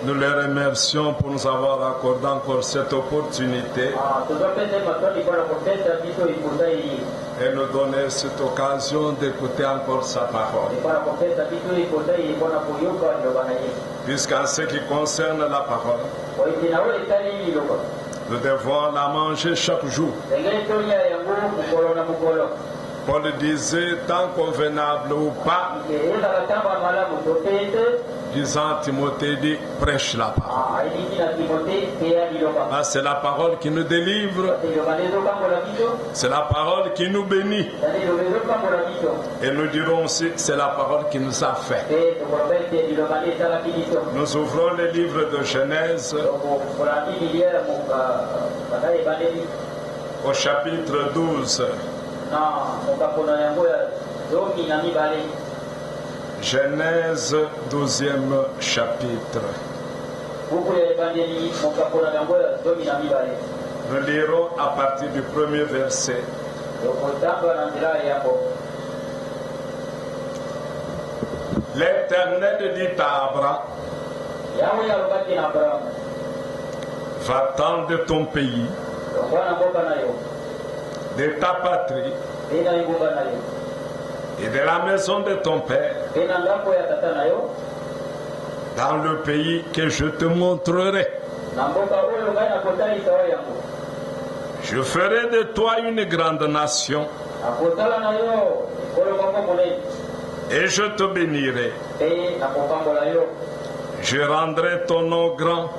Nous les remercions pour nous avoir accordé encore cette opportunité et nous donner cette occasion d'écouter encore sa parole. Puisqu'en ce qui concerne la parole, nous devons la manger chaque jour. Paul disait, tant convenable ou pas, disant à Timothée, dit, prêche la parole. Ah, c'est la parole qui nous délivre, c'est la parole qui nous bénit. Et nous dirons aussi, c'est la parole qui nous a fait. Nous ouvrons le livre de Genèse au chapitre 12. Genèse 12e chapitre. Nous lirons à partir du premier verset. L'Éternel dit à Abraham, va-t'en de ton pays, de ta patrie et de la maison de ton père, dans le pays que je te montrerai. Je ferai de toi une grande nation et je te bénirai. Je rendrai ton nom grand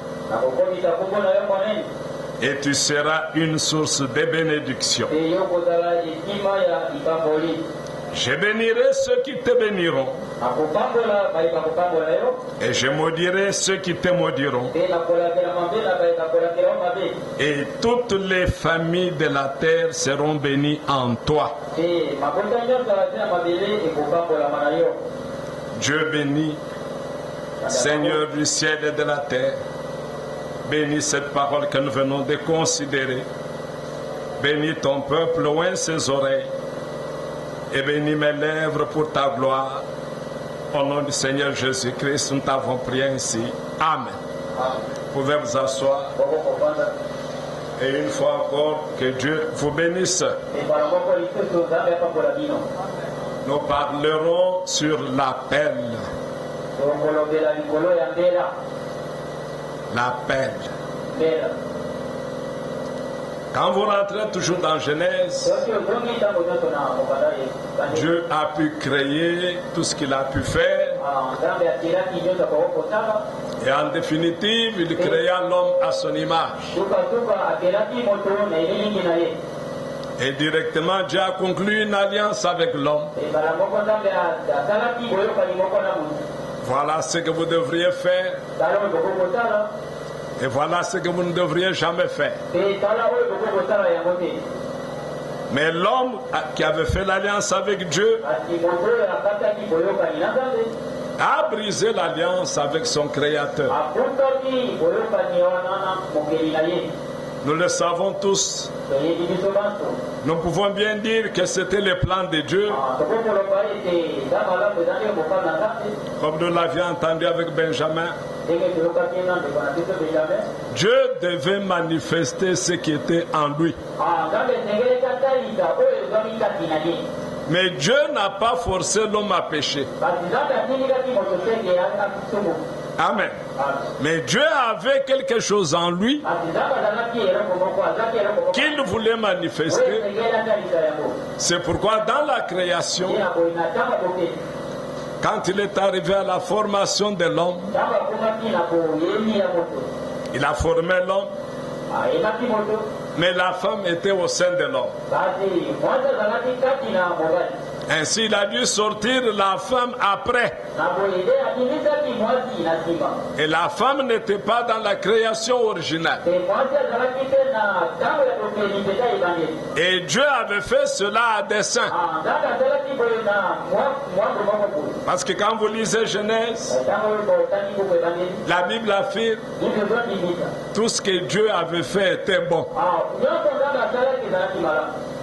et tu seras une source de bénédiction. Je bénirai ceux qui te béniront et je maudirai ceux qui te maudiront. Et toutes les familles de la terre seront bénies en toi. Dieu bénit, Seigneur du ciel et de la terre. Bénis cette parole que nous venons de considérer. Bénis ton peuple, loin ses oreilles. Et bénis mes lèvres pour ta gloire. Au nom du Seigneur Jésus-Christ, nous t'avons prié ainsi. Amen. Vous pouvez vous asseoir. Et une fois encore, que Dieu vous bénisse. Nous parlerons sur l'appel. L'appel. Quand vous rentrez toujours dans Genèse, Dieu a pu créer tout ce qu'il a pu faire. Et en définitive, il créa l'homme à son image. Et directement, Dieu a conclu une alliance avec l'homme. Voilà ce que vous devriez faire. Et voilà ce que vous ne devriez jamais faire. Mais l'homme qui avait fait l'alliance avec Dieu a brisé l'alliance avec son Créateur. Nous le savons tous. Nous pouvons bien dire que c'était le plan de Dieu. Comme nous l'avions entendu avec Benjamin. Dieu devait manifester ce qui était en lui. Mais Dieu n'a pas forcé l'homme à pécher. Amen. Mais Dieu avait quelque chose en lui qu'il voulait manifester. C'est pourquoi dans la création, quand il est arrivé à la formation de l'homme, il a formé l'homme, mais la femme était au sein de l'homme. Ainsi, il a dû sortir la femme après. Et la femme n'était pas dans la création originale. Et Dieu avait fait cela à dessein. Parce que quand vous lisez Genèse, la Bible affirme tout ce que Dieu avait fait était bon.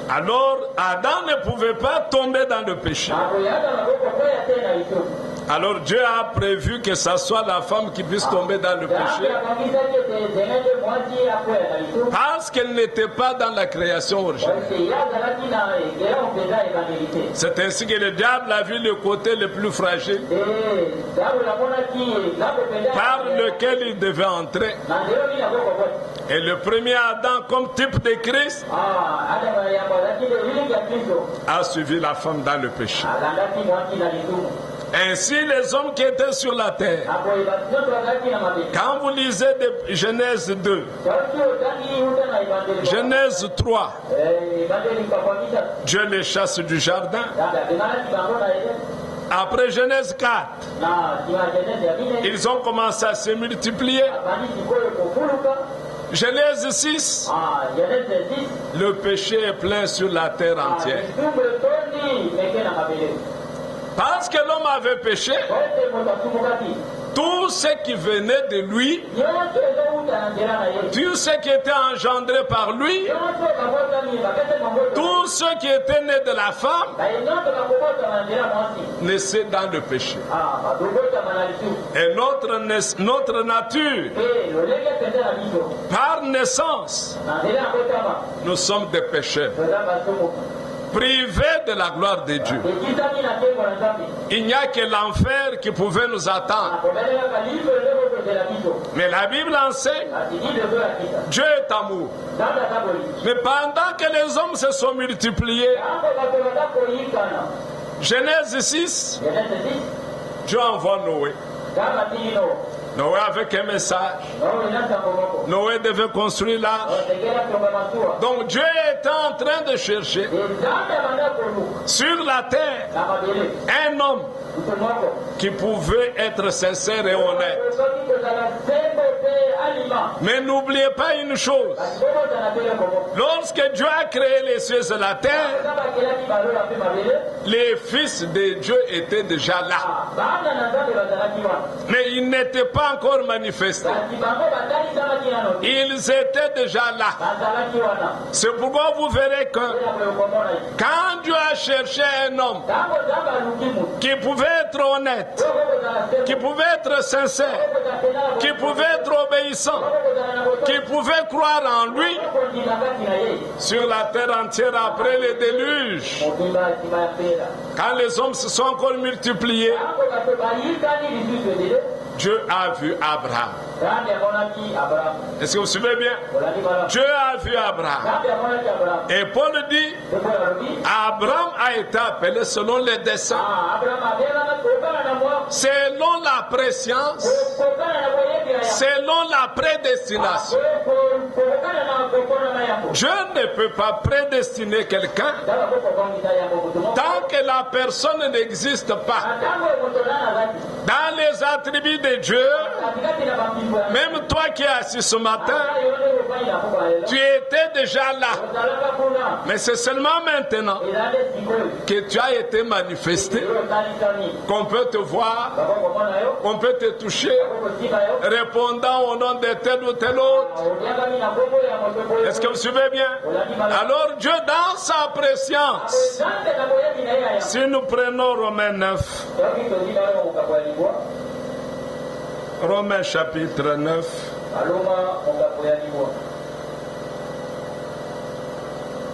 Alors, Adam ne pouvait pas tomber dans le péché. Alors Dieu a prévu que ce soit la femme qui puisse tomber dans le péché. Parce qu'elle n'était pas dans la création originelle. C'est ainsi que le diable a vu le côté le plus fragile par lequel il devait entrer. Et le premier Adam, comme type de Christ, a suivi la femme dans le péché. Ainsi, les hommes qui étaient sur la terre, quand vous lisez de Genèse 2, Genèse 3, Dieu les chasse du jardin. Après Genèse 4, ils ont commencé à se multiplier. Genèse 6, le péché est plein sur la terre entière. Parce que l'homme avait péché, tout ce qui venait de lui, tout ce qui était engendré par lui, tout ce qui était né de la femme, naissait dans le péché. Et notre nature, par naissance, nous sommes des pécheurs, privés de la gloire de Dieu. Il n'y a que l'enfer qui pouvait nous attendre. Mais la Bible enseigne, Dieu est amour. Mais pendant que les hommes se sont multipliés, Genèse 6, Dieu envoie Noé. Noé avec un message. Noé devait construire l'arche. Donc Dieu était en train de chercher sur la terre un homme qui pouvait être sincère et honnête. Mais n'oubliez pas une chose. Lorsque Dieu a créé les cieux et la terre, les fils de Dieu étaient déjà là. Mais ils n'étaient pas encore manifestés. Ils étaient déjà là. C'est pourquoi vous verrez que quand Dieu a cherché un homme qui pouvait être honnête, qui pouvait être sincère, qui pouvait être obéissant, qui pouvait croire en lui, sur la terre entière après le déluge, quand les hommes se sont encore multipliés, Dieu a vu Abraham. Est-ce que vous suivez bien? Dieu a vu Abraham. Et Paul dit, Abraham a été appelé selon les desseins, selon la préscience, selon la prédestination. Dieu ne peut pas prédestiner quelqu'un tant que la personne n'existe pas. Dans les attributs de Dieu, même toi qui es assis ce matin, tu étais déjà là. Mais c'est seulement maintenant que tu as été manifesté, qu'on peut te voir, qu'on peut te toucher, répondant au nom de tel ou tel autre. Est-ce que vous suivez bien? Alors Dieu, dans sa préscience, si nous prenons Romains 9, Romains chapitre 9,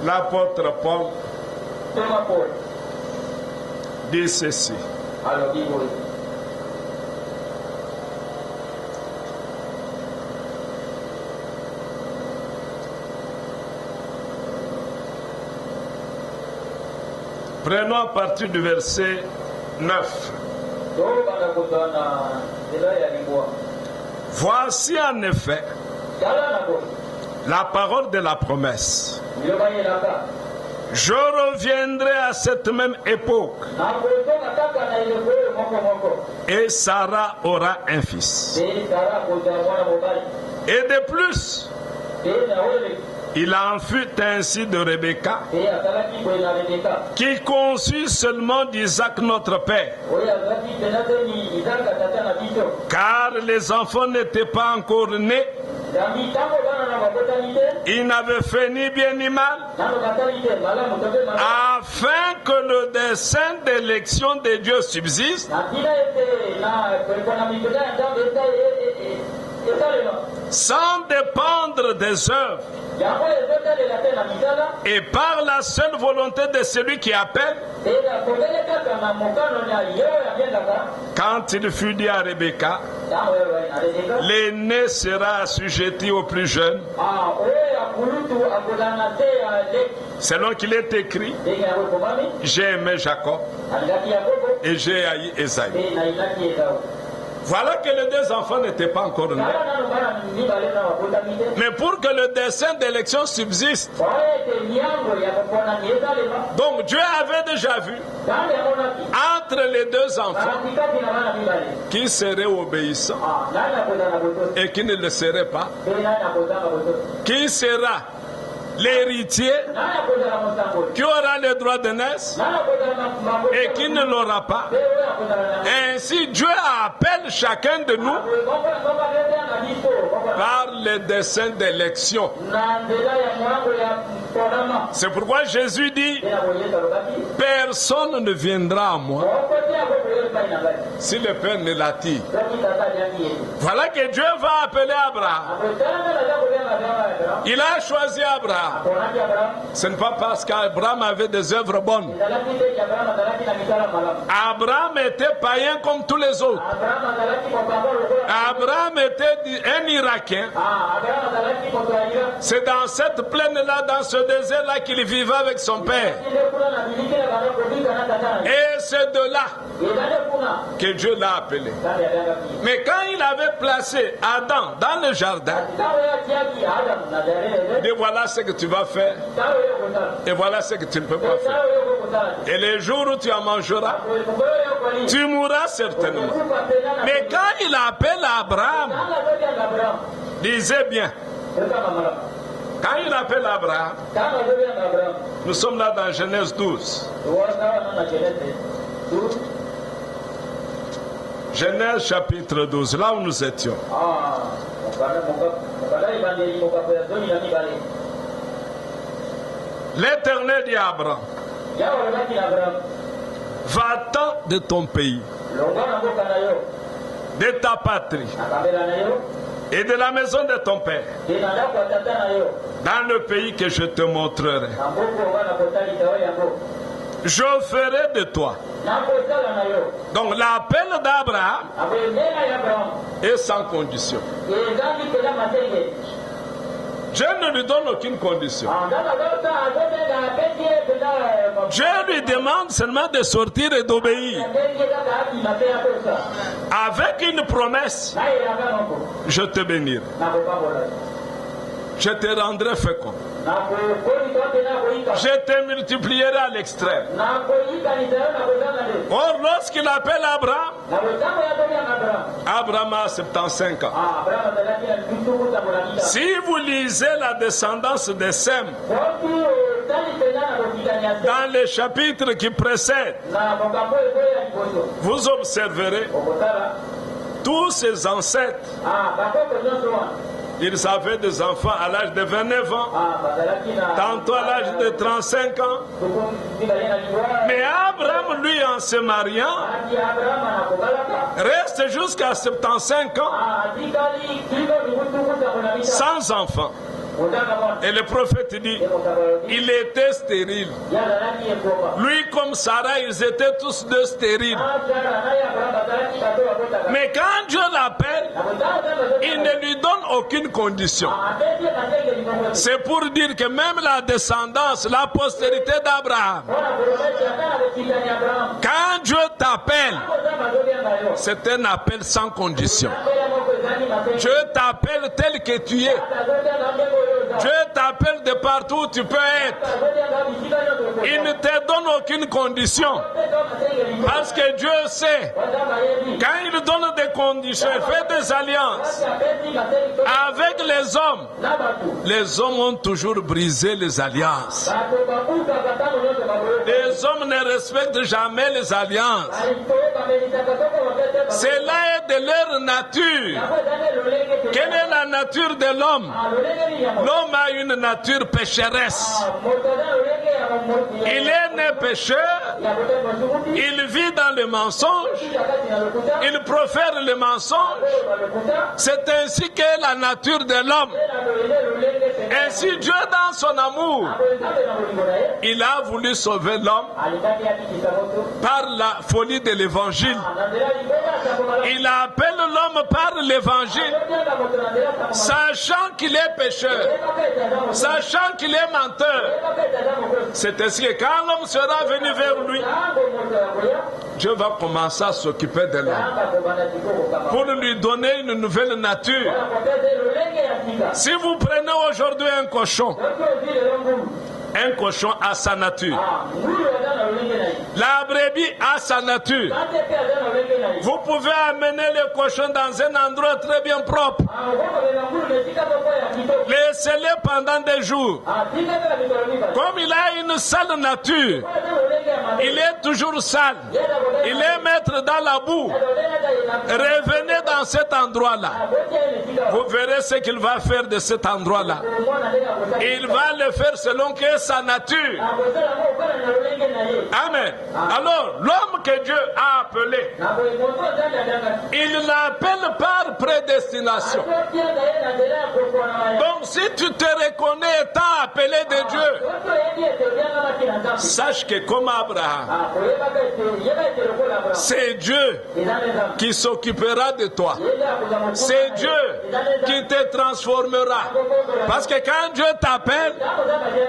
l'apôtre Paul dit ceci. Prenons à partir du verset 9. Voici en effet la parole de la promesse. Je reviendrai à cette même époque et Sarah aura un fils. Et de plus, il en fut ainsi de Rebecca, qui conçut seulement d'Isaac notre père, car les enfants n'étaient pas encore nés Il n'avait fait ni bien ni mal, afin que le dessein d'élection de Dieu subsiste, sans dépendre des œuvres, et par la seule volonté de celui qui appelle. Quand il fut dit à Rebecca, l'aîné sera assujetti au plus jeune, selon qu'il est écrit, j'ai aimé Jacob et j'ai haï Ésaü. Voilà que les deux enfants n'étaient pas encore nés. Mais pour que le dessein d'élection subsiste, donc Dieu avait déjà vu entre les deux enfants qui seraient obéissants et qui ne le seraient pas, qui sera l'héritier, qui aura le droit de naître et qui ne l'aura pas. Ainsi, Dieu appelle chacun de nous par le dessein d'élection. C'est pourquoi Jésus dit, personne ne viendra à moi si le Père ne l'attire. Voilà que Dieu va appeler Abraham. Il a choisi Abraham. Ce n'est pas parce qu'Abraham avait des œuvres bonnes. Abraham était païen comme tous les autres. Abraham était un Irakien. C'est dans cette plaine-là, dans ce désert-là, qu'il vivait avec son père. Et c'est de là que Dieu l'a appelé. Mais quand il avait placé Adam dans le jardin, il dit, voilà ce que tu vas faire et voilà ce que tu ne peux pas faire. Et les jours où tu en mangeras, tu mourras certainement. Mais quand il appelle Abraham, lisez bien. Quand il appelle Abraham, nous sommes là dans Genèse 12. Genèse chapitre 12, là où nous étions. L'Éternel dit à Abraham, va-t'en de ton pays, de ta patrie et de la maison de ton père, dans le pays que je te montrerai. Je ferai de toi. Donc l'appel d'Abraham est sans condition. Dieu ne lui donne aucune condition. Dieu lui demande seulement de sortir et d'obéir. Avec une promesse, je te bénirai. Je te rendrai fécond. Je te multiplierai à l'extrême. Or, lorsqu'il appelle Abraham, Abraham a 75 ans. Si vous lisez la descendance de Sem, dans les chapitres qui précèdent, vous observerez tous ses ancêtres. Ils avaient des enfants à l'âge de 29 ans, tantôt à l'âge de 35 ans. Mais Abraham, lui, en se mariant, reste jusqu'à 75 ans sans enfant. Et le prophète dit, il était stérile. Lui comme Sarah, ils étaient tous deux stériles. Mais quand Dieu l'appelle, il ne lui donne aucune condition. C'est pour dire que même la descendance, la postérité d'Abraham, quand Dieu t'appelle, c'est un appel sans condition. Dieu t'appelle tel que tu es. Dieu t'appelle de partout où tu peux être. Il ne te donne aucune condition. Parce que Dieu sait, quand il donne des conditions, il fait des alliances avec les hommes ont toujours brisé les alliances. Les hommes ne respectent jamais les alliances. Cela est de leur nature. Quelle est la nature de l'homme. L'homme a une nature pécheresse. Il est né pécheur. Il vit dans le mensonge. Il profère le mensonge. C'est ainsi qu'est la nature de l'homme. Ainsi Dieu, dans son amour, il a voulu sauver l'homme par la folie de l'évangile. Il appelle l'homme par l'évangile, sachant qu'il est pécheur, sachant qu'il est menteur. C'est ainsi que quand l'homme sera venu vers lui, Dieu va commencer à s'occuper de l'homme pour lui donner une nouvelle nature. Si vous prenez aujourd'hui un cochon a sa nature. La brebis a sa nature. Vous pouvez amener le cochon dans un endroit très bien propre. Laissez-le pendant des jours. Comme il a une sale nature, il est toujours sale. Il est maître dans la boue. Revenez dans cet endroit-là. Vous verrez ce qu'il va faire de cet endroit-là. Il va le faire selon que sa nature. Amen. Alors, l'homme que Dieu a appelé, il l'appelle par prédestination. Donc, si tu te reconnais étant appelé de Dieu, sache que comme Abraham, c'est Dieu qui s'occupera de toi. C'est Dieu qui te transformera. Parce que quand Dieu t'appelle,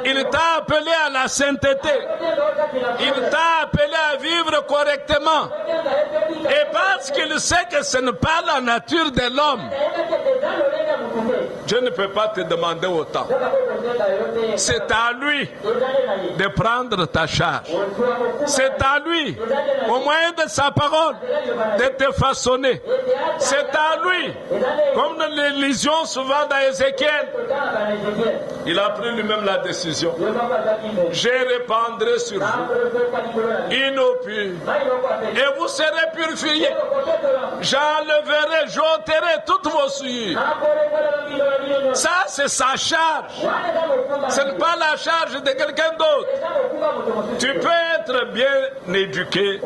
il t'a appelé à la sainteté. Il t'a appelé à vivre correctement. Et parce qu'il sait que ce n'est pas la nature de l'homme, Dieu ne peut pas te demander autant. C'est à lui de prendre ta charge. C'est à lui, au moyen de sa parole, de te façonner. C'est à lui, comme nous le lisions souvent dans Ézéchiel, il a pris lui-même la décision. Je répandrai sur vous une eau pure et vous serez purifiés. J'enleverai, j'ôterai toutes vos souillures. Ça, c'est sa charge. Ce n'est pas la charge de quelqu'un d'autre. Tu peux être bien éduqué,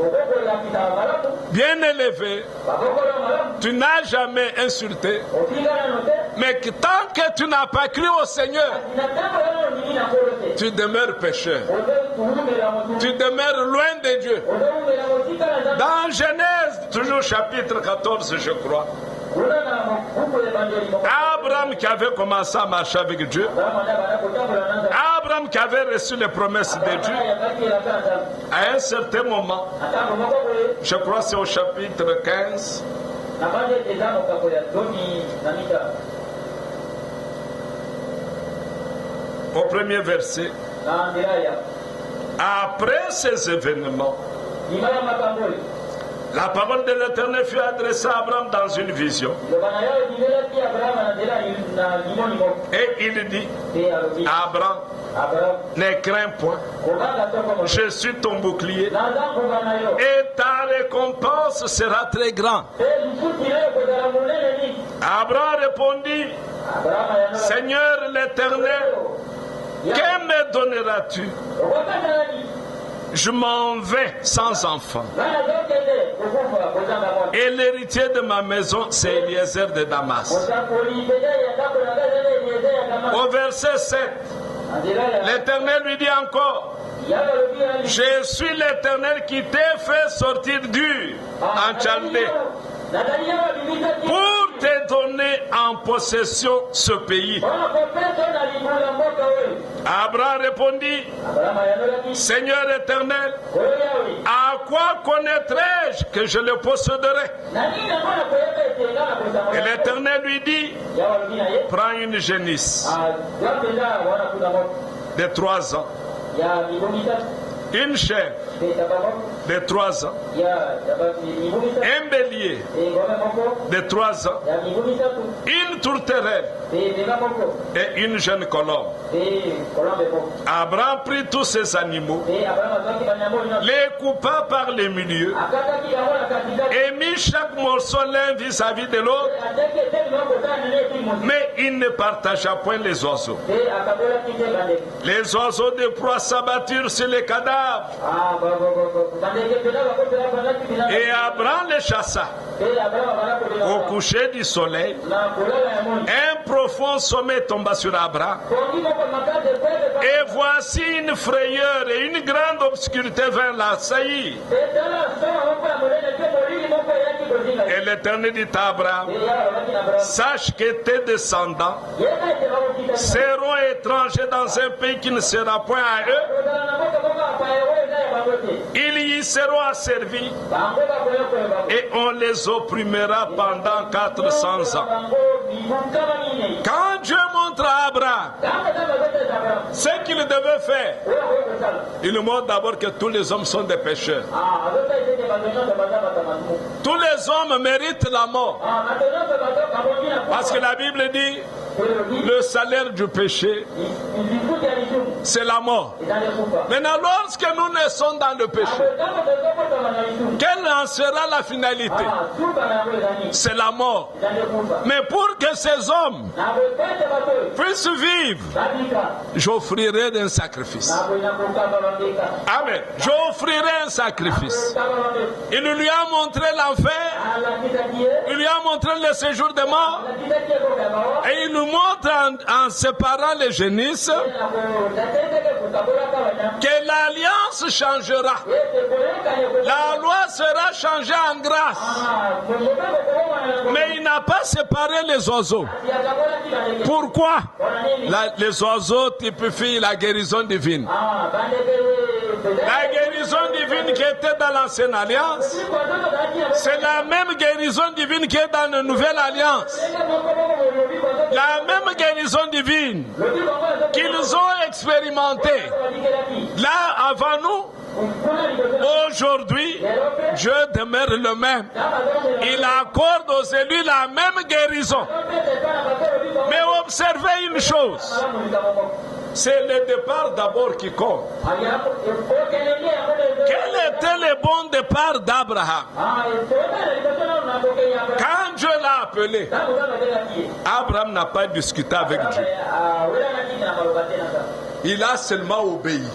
bien élevé. Tu n'as jamais insulté. Mais tant que tu n'as pas cru au Seigneur, tu demeures pécheur. Tu demeures loin de Dieu. Dans Genèse, toujours chapitre 14, je crois, Abraham qui avait commencé à marcher avec Dieu, Abraham qui avait reçu les promesses de Dieu, à un certain moment, je crois que c'est au chapitre 15, au premier verset, après ces événements, la parole de l'Éternel fut adressée à Abraham dans une vision. Et il dit, Abraham, ne crains point, je suis ton bouclier et ta récompense sera très grande. Abraham répondit, Seigneur l'Éternel, que me donneras-tu? Je m'en vais sans enfant. Et l'héritier de ma maison, c'est Eliezer de Damas. Au verset 7, l'Éternel lui dit encore, je suis l'Éternel qui t'ai fait sortir d'Ur en Chaldée pour te donner en possession ce pays. Abraham répondit, Seigneur éternel, à quoi connaîtrai-je que je le posséderai? Et l'Éternel lui dit, prends une génisse de 3 ans, une chèvre de 3 ans, un bélier de 3 ans, une tourterelle et une jeune colombe. Abraham prit tous ces animaux, les coupa par les milieux et mit chaque morceau l'un vis-à-vis de l'autre, mais il ne partagea point les oiseaux. Les oiseaux de proie s'abattirent sur les cadavres. Et Abraham les chassa. Au coucher du soleil, un profond sommeil tomba sur Abraham. Et voici une frayeur et une grande obscurité vint l'assaillir. Et l'Éternel dit à Abraham, sache que tes descendants seront étrangers dans un pays qui ne sera point à eux. Ils y seront asservis et on les opprimera pendant 400 ans. Quand Dieu montre à Abraham ce qu'il devait faire, il montre d'abord que tous les hommes sont des pécheurs. Tous les hommes méritent la mort. Parce que la Bible dit, le salaire du péché, c'est la mort. Maintenant, lorsque nous naissons dans le péché, quelle en sera la finalité? C'est la mort. Mais pour que ces hommes puissent vivre, j'offrirai un sacrifice. Amen. J'offrirai un sacrifice. Il lui a montré l'enfer, il lui a montré le séjour des morts, et il nous montre en séparant les génisses que l'alliance changera. La loi sera changée en grâce. Mais il n'a pas séparé les oiseaux. Pourquoi? Les oiseaux typifient la guérison divine. La guérison divine qui était dans l'ancienne alliance, c'est la même guérison divine qui est dans la nouvelle alliance. La même guérison divine qu'ils ont expérimentée là avant nous. Aujourd'hui, Dieu demeure le même. Il accorde aux élus la même guérison. Mais observez une chose. C'est le départ d'abord qui compte. Quel était le bon départ d'Abraham? Quand Dieu l'a appelé, Abraham n'a pas discuté avec Dieu. Il a seulement obéi.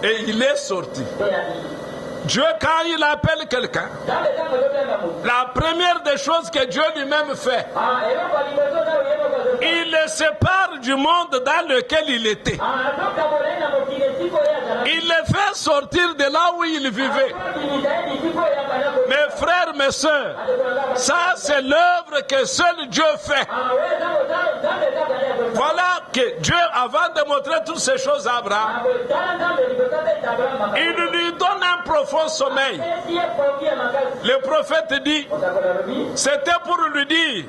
Et il est sorti. Dieu, quand il appelle quelqu'un, la première des choses que Dieu lui-même fait, il le sépare du monde dans lequel il était. Il le fait sortir de là où il vivait. Mes frères, mes soeurs, ça c'est l'œuvre que seul Dieu fait. Voilà que Dieu, avant de montrer toutes ces choses à Abraham, il lui donne un profond sommeil. Le prophète dit, c'était pour lui dire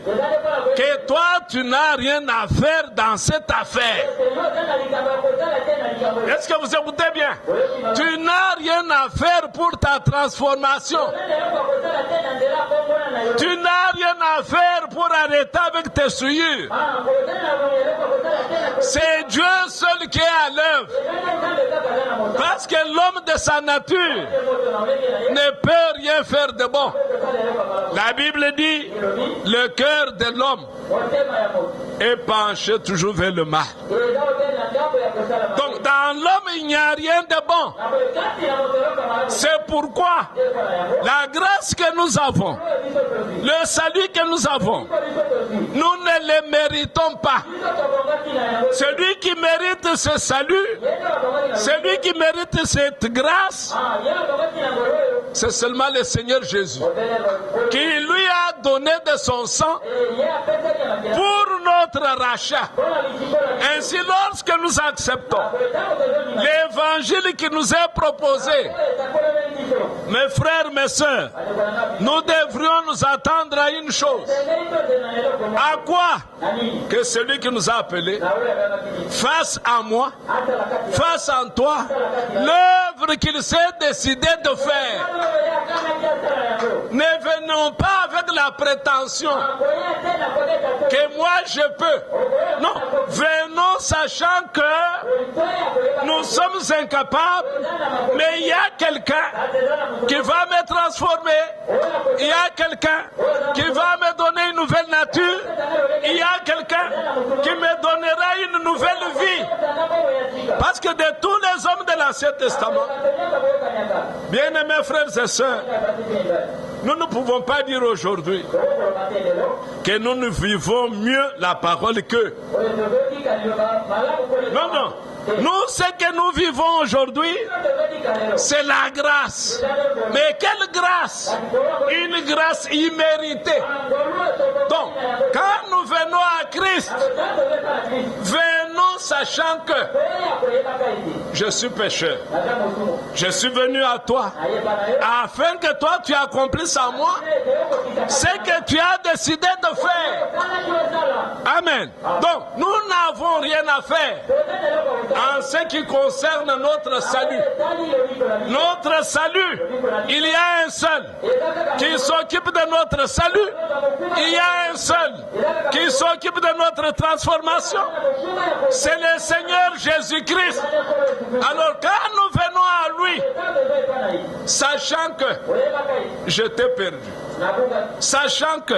que toi tu n'as rien à faire dans cette affaire. Est-ce que vous écoutez bien? Tu n'as rien à faire pour ta transformation. Tu n'as rien à faire pour arrêter avec tes souillures. C'est Dieu seul qui est à l'œuvre. Parce que l'homme de sa nature ne peut rien faire de bon. La Bible dit, le cœur de l'homme est penché toujours vers le mal. Donc dans l'homme il n'y a rien de bon. C'est pourquoi la grâce que nous avons, le salut que nous avons, nous ne le méritons pas. Celui qui mérite ce salut, celui qui mérite cette grâce, c'est seulement le Seigneur Jésus, qui lui a donné de son sang pour notre rachat. Ainsi, lorsque nous acceptons l'évangile qui nous est proposé, mes frères, mes sœurs, nous devrions nous attendre à une chose. À quoi? Que celui qui nous a appelés fasse à moi, fasse en toi l'œuvre qu'il s'est décidé de faire. Ne venons pas avec la prétention que moi je peux. Non, venons sachant que nous sommes incapables, mais il y a quelqu'un qui va me transformer. Il y a quelqu'un qui va me donner une nouvelle nature. Il y a quelqu'un qui me donnera une nouvelle vie. Parce que de tous les hommes de l'Ancien Testament, bien-aimés frères et sœurs, nous ne pouvons pas dire aujourd'hui que nous ne vivons mieux la parole qu'eux. Non, non. Nous, ce que nous vivons aujourd'hui, c'est la grâce. Mais quelle grâce? Une grâce imméritée. Donc, quand nous venons à Christ, venons sachant que je suis pécheur. Je suis venu à toi afin que toi tu accomplisses en moi ce que tu as décidé de faire. Amen. Donc, nous n'avons rien à faire en ce qui concerne notre salut. Notre salut, il y a un seul qui s'occupe de notre salut. Il y a un seul qui s'occupe de notre transformation. C'est le Seigneur Jésus-Christ. Alors quand nous venons à lui, sachant que je t'ai perdu, sachant que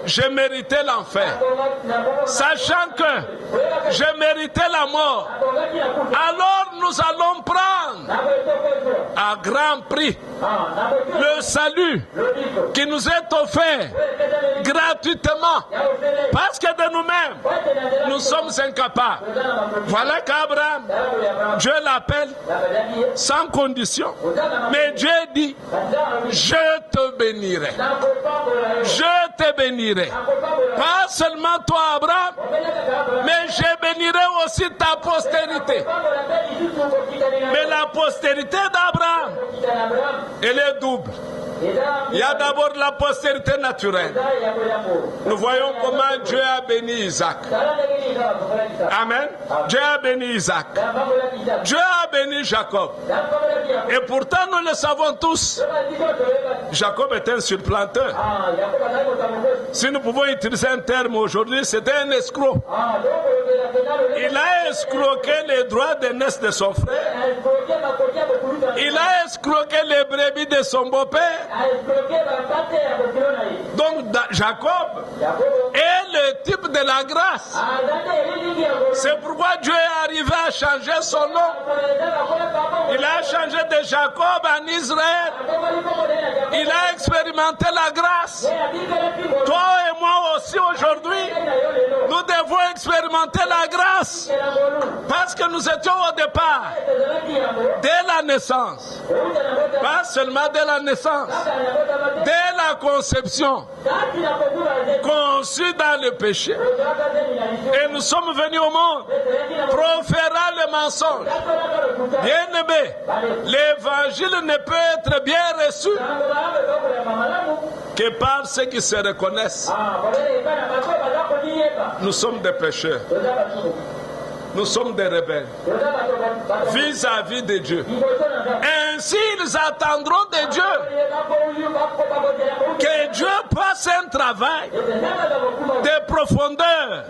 je méritais l'enfer, sachant que je méritais la mort, alors nous allons prendre à grand prix le salut qui nous est offert gratuitement, parce que de nous-mêmes nous sommes incapables. Voilà qu'Abraham, Dieu l'appelle sans condition, mais Dieu dit: je te bénirai, je te bénirai, pas seulement toi Abraham, mais je bénirai aussi ta postérité. Mais la postérité d'Abraham, elle est double. Il y a d'abord la postérité naturelle. Nous voyons comment Dieu a béni Isaac. Amen. Dieu a béni Isaac. Dieu a béni Jacob. Et pourtant, nous le savons tous. Jacob est un supplanteur. Si nous pouvons utiliser un terme aujourd'hui, c'était un escroc. Il a escroqué les droits d'aînesse de son frère. Il a escroqué les brebis de son beau-père. Donc Jacob est le type de la grâce. C'est pourquoi Dieu est arrivé à changer son nom. Il a changé de Jacob en Israël. Il a expérimenté la grâce. Toi et moi aussi aujourd'hui, nous devons expérimenter la grâce. Parce que nous étions au départ, dès la naissance, pas seulement dès la naissance, dès la conception, conçus dans le péché. Et nous sommes venus au monde proférant le mensonge. Bien-aimé, l'évangile ne peut être bien reçu que par ceux qui se reconnaissent. Nous sommes des pécheurs. Nous sommes des rebelles vis-à-vis de Dieu. Ainsi, ils attendront de Dieu que Dieu fasse un travail de profondeur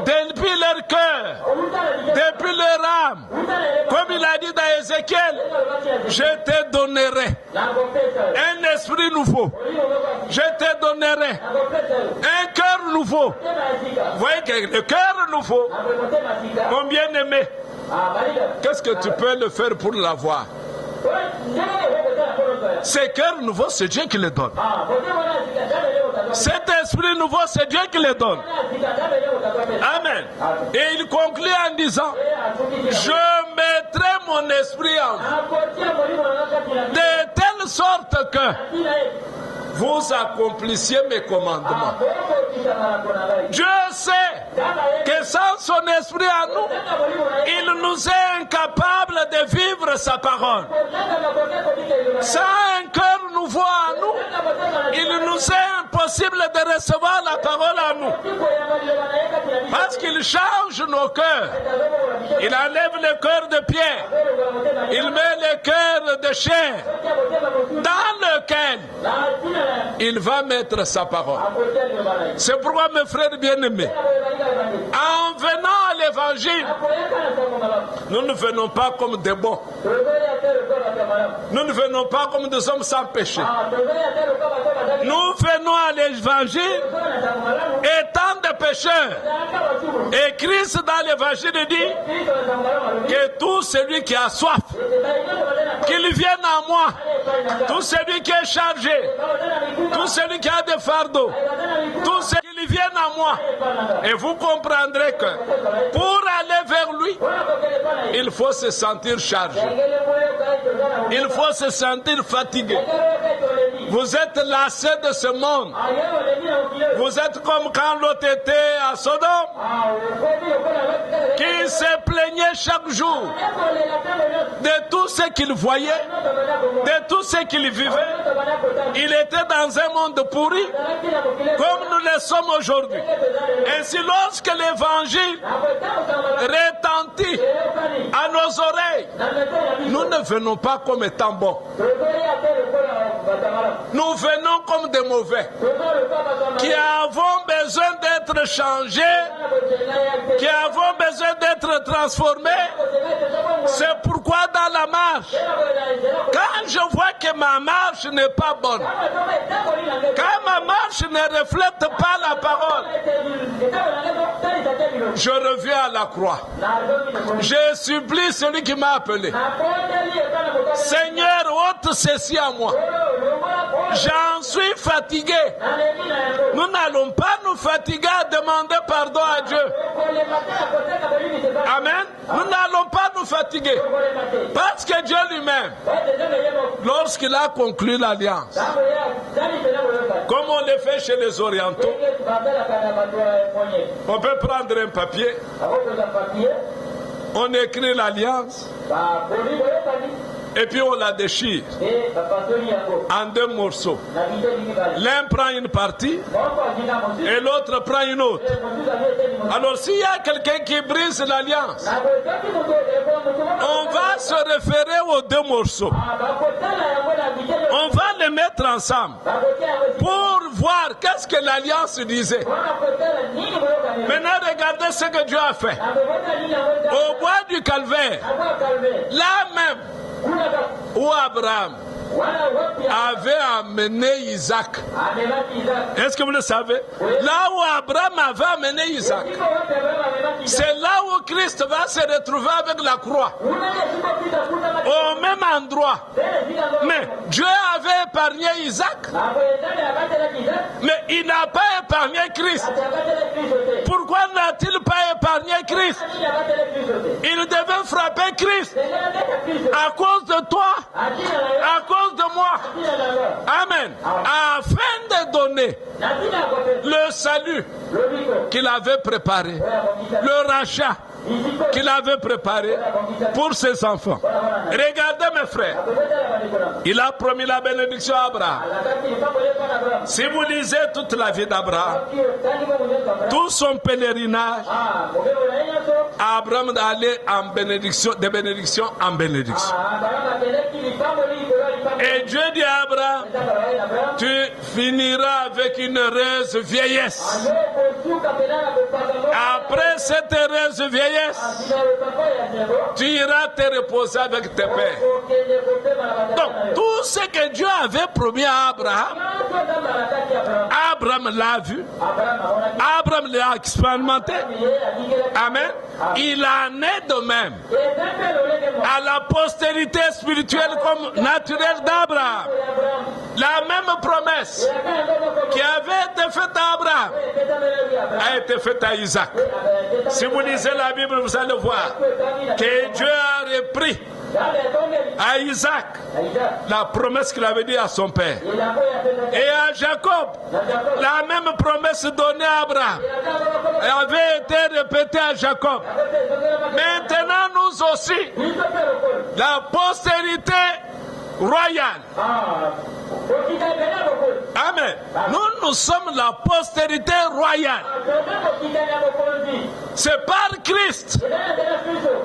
depuis leur cœur, depuis leur âme. Comme il a dit dans Ézéchiel, je te donnerai un esprit nouveau. Je te donnerai un cœur nouveau. Vous voyez que le cœur nouveau, mon bien-aimé, qu'est-ce que tu peux le faire pour l'avoir? Ce cœur nouveau, c'est Dieu qui le donne. Cet esprit nouveau, c'est Dieu qui le donne. Amen. Et il conclut en disant: je mettrai mon esprit en vous, de telle sorte que vous accomplissiez mes commandements. Dieu sait que sans son esprit à nous, il nous est incapable de vivre sa parole. Sans un cœur nouveau à nous, il nous est impossible de recevoir la parole à nous. Parce qu'il change nos cœurs. Il enlève le cœur de pierre. Il met le cœur de chair dans lequel il va mettre sa parole. C'est pourquoi, mes frères bien-aimés, en venant à l'évangile, nous ne venons pas comme des bons. Nous ne venons pas comme des hommes sans péché. Nous venons à l'évangile étant des pécheurs. Et Christ dans l'évangile dit que tout celui qui a soif, qu'il vienne à moi. Tout celui qui est chargé, tout celui qui a des fardeaux, tout celui qui vienne à moi. Et vous comprendrez que pour aller vers lui, il faut se sentir chargé. Il faut se sentir fatigué. Vous êtes lassé de ce monde. Vous êtes comme quand Lot était à Sodome, qui se plaignait chaque jour de tout ce qu'il voyait, de tout ce qu'il vivait. Il était dans un monde pourri, comme nous le sommes aujourd'hui. Ainsi, lorsque l'évangile retentit à nos oreilles, nous ne venons pas comme étant bons. Nous venons comme des mauvais, qui avons besoin d'être changés, qui avons besoin d'être transformés. C'est pourquoi dans la marche, quand je vois que ma marche n'est pas bonne, quand ma marche ne reflète pas la parole, je reviens à la croix. Je supplie celui qui m'a appelé. Seigneur, ôte ceci à moi. J'en suis fatigué. Nous n'allons pas nous fatiguer à demander pardon à Dieu. Amen. Nous n'allons pas nous fatiguer. Parce que Dieu lui-même, lorsqu'il a conclu l'alliance, comme on le fait chez les orientaux, on peut prendre un papier, on écrit l'alliance, et puis on la déchire en deux morceaux. L'un prend une partie et l'autre prend une autre. Alors s'il y a quelqu'un qui brise l'alliance, on va se référer aux deux morceaux. On va les mettre ensemble pour voir qu'est-ce que l'alliance disait. Maintenant regardez ce que Dieu a fait. Au bois du Calvaire, là même où Abraham avait amené Isaac. Est-ce que vous le savez? Là où Abraham avait amené Isaac, c'est là où Christ va se retrouver avec la croix. Au même endroit. Mais Dieu avait épargné Isaac, mais il n'a pas épargné Christ. Pourquoi n'a-t-il pas épargné Christ? Il devait frapper Christ à cause de toi, à cause de moi. Amen. Afin de donner le salut qu'il avait préparé, le rachat qu'il avait préparé pour ses enfants. Regardez mes frères, il a promis la bénédiction à Abraham. Si vous lisez toute la vie d'Abraham, tout son pèlerinage, Abraham allait en bénédiction, de bénédiction en bénédiction. Et Dieu dit à Abraham, tu finiras avec une heureuse vieillesse. Après cette heureuse vieillesse, tu iras te reposer avec tes pères. Donc, tout ce que Dieu avait promis à Abraham, Abraham l'a vu, Abraham l'a expérimenté. Amen. Il en est de même à la postérité spirituelle comme naturelle d'Abraham. La même promesse qui avait été faite à Abraham a été faite à Isaac. Si vous lisez la Bible, vous allez voir que Dieu a repris à Isaac la promesse qu'il avait dit à son père. Et à Jacob, la même promesse donnée à Abraham avait été répétée à Jacob. Maintenant, nous aussi, la postérité royale. Amen. Nous sommes la postérité royale. C'est par Christ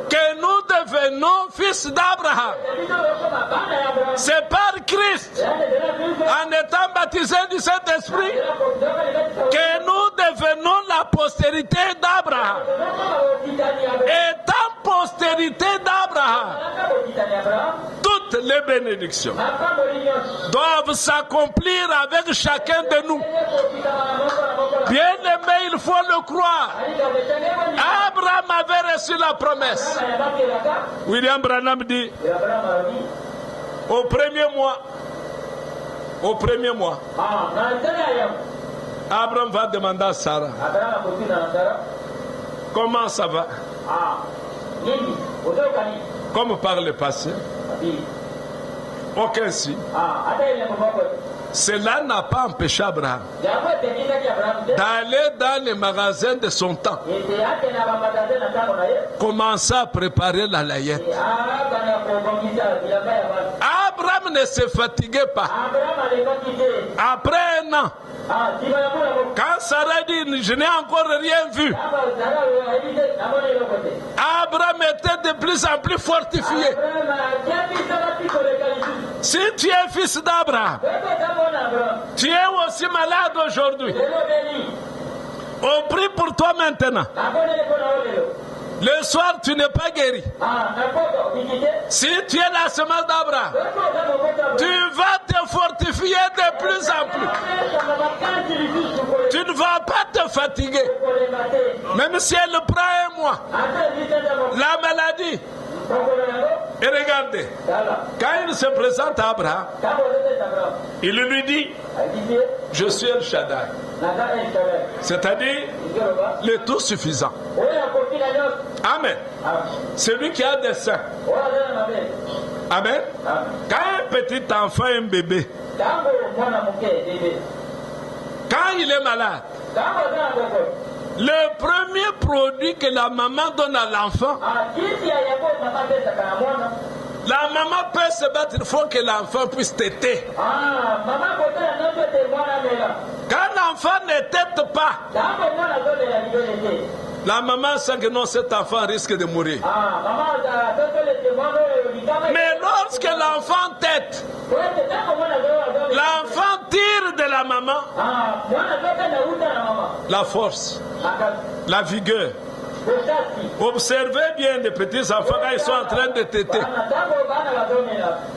que nous devenons fils d'Abraham. C'est par Christ, en étant baptisés du Saint-Esprit, que nous devenons la postérité d'Abraham. Étant postérité d'Abraham, toutes les bénédictions doivent s'accomplir avec chacun de nous. Bien aimé, il faut le croire. Abraham avait reçu la promesse. William Branham dit, au premier mois, Abraham va demander à Sarah, comment ça va? Comme par le passé. Aucun signe. Cela n'a pas empêché Abraham d'aller dans les magasins de son temps, commencer à préparer la layette. Abraham ne se fatiguait pas. Après un an, quand Sarah dit, je n'ai encore rien vu, Abraham était de plus en plus fortifié. Si tu es fils d'Abraham, tu es aussi malade aujourd'hui. On prie pour toi maintenant. Le soir, tu n'es pas guéri. Si tu es la semence d'Abraham, tu vas te fortifier de plus en plus. Tu ne vas pas te fatiguer. Même si elle prend un mois, la maladie. Et regardez, quand il se présente à Abraham, il lui dit, je suis El Shaddai, c'est-à-dire le tout suffisant. Amen. C'est lui qui a des seins. Amen. Quand un petit enfant, un bébé, quand il est malade, le premier produit que la maman donne à l'enfant, la maman peut se battre, il faut que l'enfant puisse téter. Quand l'enfant ne tète pas, la maman sent que non, cet enfant risque de mourir. Mais lorsque l'enfant tète, l'enfant tire de la maman la force, la vigueur. Observez bien les petits enfants quand ils sont en train de téter.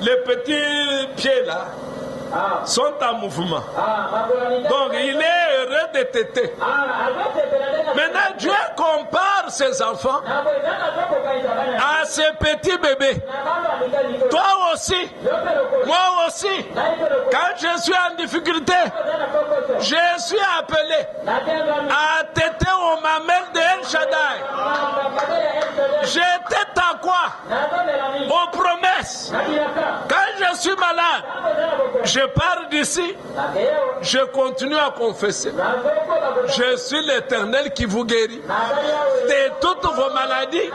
Les petits pieds là sont en mouvement. Donc il est heureux de téter. Maintenant Dieu compare ses enfants à ces petits bébés. Toi aussi, moi aussi, quand je suis en difficulté, je suis appelé à téter aux mamelles de El Shaddai. Je tète à quoi? Aux promesses. Quand je suis malade, je pars d'ici, je continue à confesser. Je suis l'Éternel qui vous guérit de toutes vos maladies,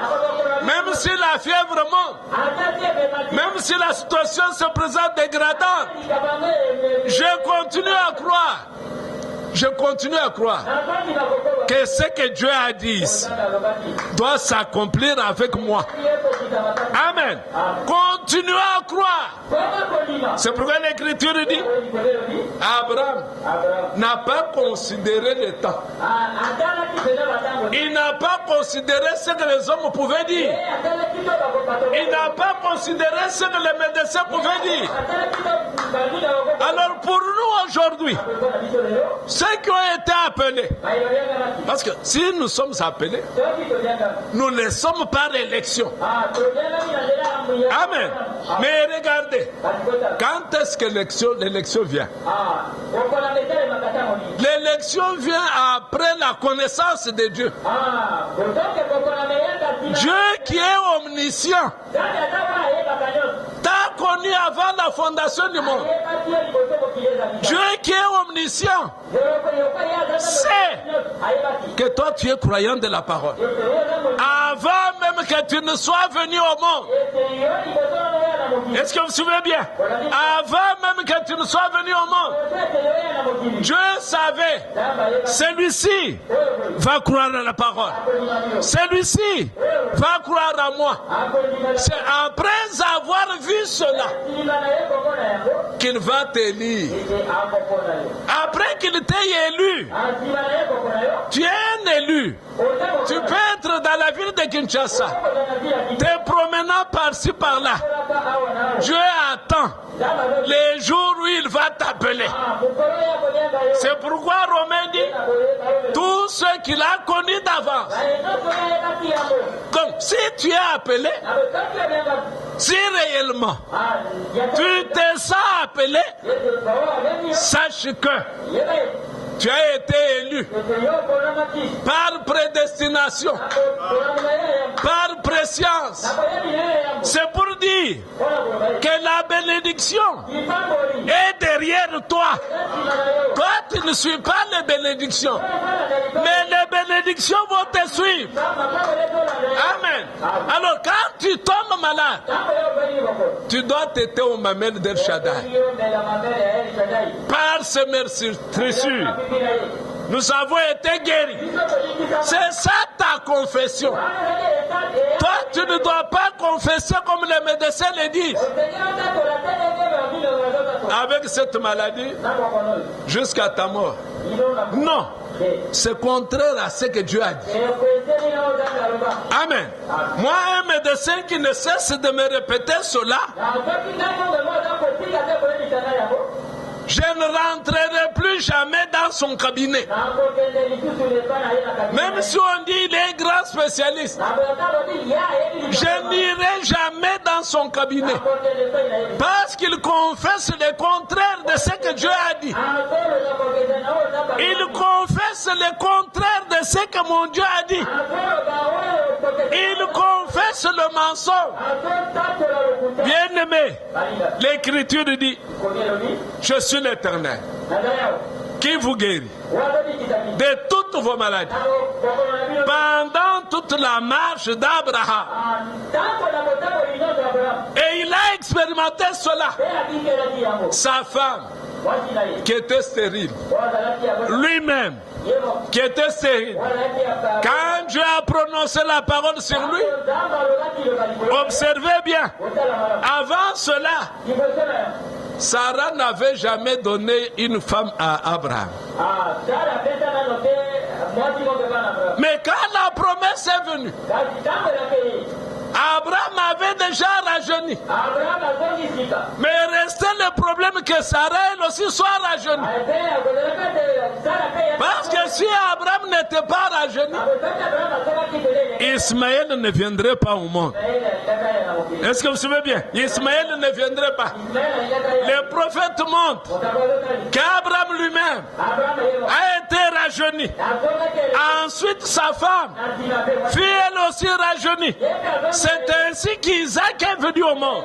même si la fièvre monte, même si la situation se présente dégradante, je continue à croire. Je continue à croire que ce que Dieu a dit ici doit s'accomplir avec moi. Amen. Continuez à croire. C'est pourquoi l'Écriture dit, Abraham n'a pas considéré le temps. Il n'a pas considéré ce que les hommes pouvaient dire. Il n'a pas considéré ce que les médecins pouvaient dire. Alors pour nous aujourd'hui, ceux qui ont été appelés, parce que si nous sommes appelés, nous ne sommes pas l'élection. Amen. Mais regardez, quand est-ce que l'élection vient? L'élection vient après la connaissance de Dieu. Dieu qui est omniscient, t'a connu avant la fondation du monde. Dieu qui est omniscient sait que toi tu es croyant de la parole. Avant même que tu ne sois venu au monde. Est-ce que vous vous souvenez bien? Avant même que tu ne sois venu au monde, Dieu savait, celui-ci va croire à la parole. Celui-ci va croire à moi. C'est après avoir vu cela qu'il va t'élire. Après qu'il t'ait élu, tu es un élu. Tu peux être dans la ville de de Kinshasa, te promenant par-ci par-là, Dieu attend les jours où il va t'appeler. C'est pourquoi Romain dit, tout ce qu'il a connu d'avance. Donc, si tu es appelé, si réellement tu te sens appelé, sache que tu as été élu par prédestination, par préscience. C'est pour dire que la bénédiction est derrière toi. Toi, tu ne suis pas les bénédictions, mais les bénédictions vont te suivre. Amen. Alors, quand tu tombes malade, tu dois t'aider au mamel d'El Shaddai. Par ce meurtrissure, nous avons été guéris. C'est ça ta confession. Toi, tu ne dois pas confesser comme les médecins le disent. Avec cette maladie, jusqu'à ta mort. Non. C'est contraire à ce que Dieu a dit. Amen. Moi, un médecin qui ne cesse de me répéter cela, je ne rentrerai plus jamais dans son cabinet. Même si on dit qu'il est grand spécialiste, je n'irai jamais dans son cabinet. Parce qu'il confesse le contraire de ce que Dieu a dit. Il confesse le contraire de ce que mon Dieu a dit. Il confesse le mensonge. Bien-aimé, l'Écriture dit, je suis l'Éternel qui vous guérit de toutes vos maladies. Pendant toute la marche d'Abraham, et il a expérimenté cela. Sa femme qui était stérile, lui-même qui était stérile, quand Dieu a prononcé la parole sur lui, observez bien, avant cela, Sarah n'avait jamais donné une femme à Abraham. Mais quand la promesse est venue, Abraham avait déjà rajeuni. Mais restait le problème que Sarah elle aussi soit rajeunie. Parce que si Abraham n'était pas rajeuni, Ismaël ne viendrait pas au monde. Est-ce que vous savez bien? Ismaël ne viendrait pas. Le prophète montre qu'Abraham lui-même a été rajeuni. Ensuite, sa femme fut elle aussi rajeunie. C'est ainsi qu'Isaac est venu au monde.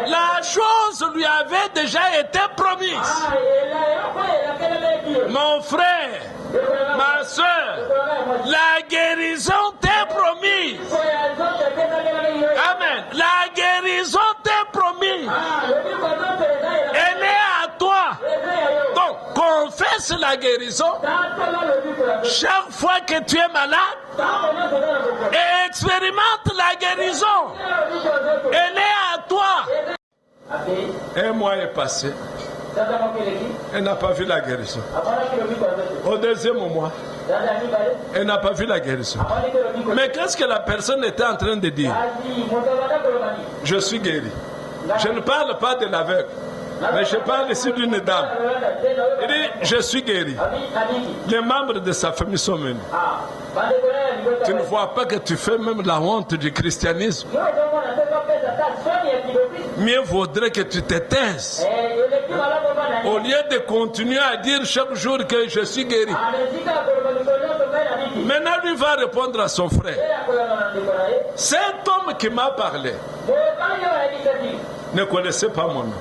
La chose lui avait déjà été promise. Mon frère, ma soeur, la guérison t'est promise. Amen. La guérison t'est promise. Elle est à toi. Donc, confesse la guérison chaque fois que tu es malade et expérimente la guérison. Elle est à toi. Un mois est passé. Elle n'a pas vu la guérison. Au deuxième mois, elle n'a pas vu la guérison. Mais qu'est-ce que la personne était en train de dire? Je suis guéri. Je ne parle pas de l'aveugle, mais je parle ici d'une dame. Elle dit, je suis guéri. Les membres de sa famille sont venus. Tu ne vois pas que tu fais même la honte du christianisme? Mieux vaudrait que tu te taises. Au lieu de continuer à dire chaque jour que je suis guéri. Maintenant, lui va répondre à son frère. Cet homme qui m'a parlé ne connaissait pas mon nom.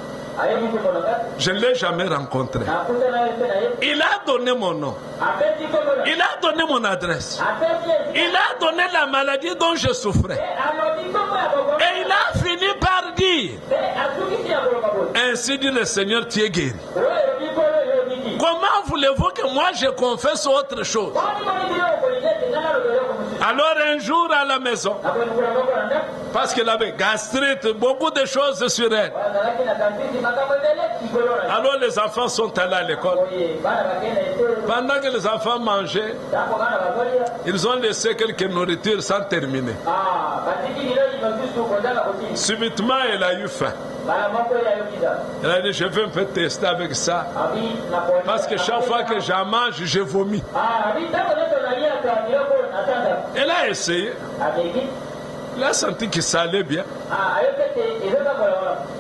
Je ne l'ai jamais rencontré. Il a donné mon nom. Il a donné mon adresse. Il a donné la maladie dont je souffrais. Et il a fini par dire, ainsi dit le Seigneur, tu es guéri. Comment voulez-vous que moi je confesse autre chose? Alors un jour à la maison, parce qu'elle avait gastrite, beaucoup de choses sur elle, Alors les enfants sont allés à l'école. Pendant que les enfants mangeaient, ils ont laissé quelques nourritures sans terminer. Subitement, elle a eu faim. Elle a dit, je vais un peu tester avec ça. Parce que chaque fois que j'en mange, je vomis. Elle a essayé. Elle a senti que ça allait bien.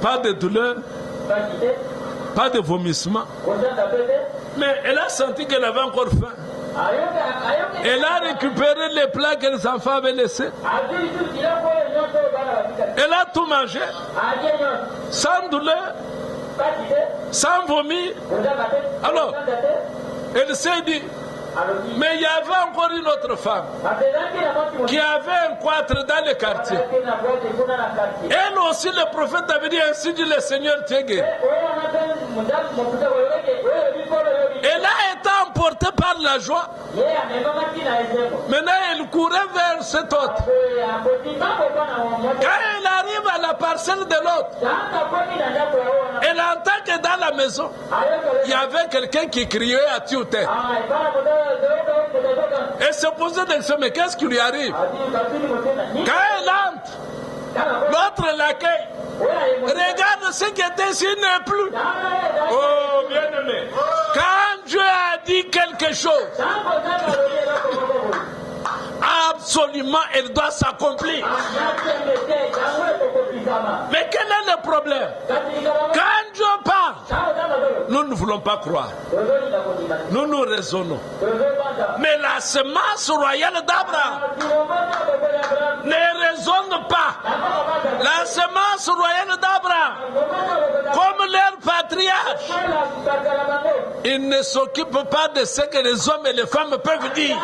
Pas de douleur, pas de vomissement. Mais elle a senti qu'elle avait encore faim. Elle a récupéré les plats que les enfants avaient laissés. Elle a tout mangé. Sans douleur, sans vomir. Alors, elle s'est dit, mais il y avait encore une autre femme qui avait un cloître dans le quartier. Elle aussi, le prophète avait dit, ainsi dit le Seigneur, tu es guéri. Elle a été emportée par la joie. Maintenant, elle courait vers cet autre. Quand elle arrive à la parcelle de l'autre, elle entend que dans la maison, il y avait quelqu'un qui criait à tue-tête. Elle se posait des questions, mais qu'est-ce qui lui arrive? Quand elle entre, l'autre l'accueille. Regarde ce qui était ici, n'est plus. Oh, bien-aimé. Quand Dieu a dit quelque chose, absolument, elle doit s'accomplir. Mais quel est le problème? Quand Dieu parle, nous ne voulons pas croire. Nous raisonnons. Mais la semence royale d'Abraham ne raisonne pas. La semence royale d'Abraham, comme leur patriarche, il ne s'occupe pas de ce que les hommes et les femmes peuvent dire.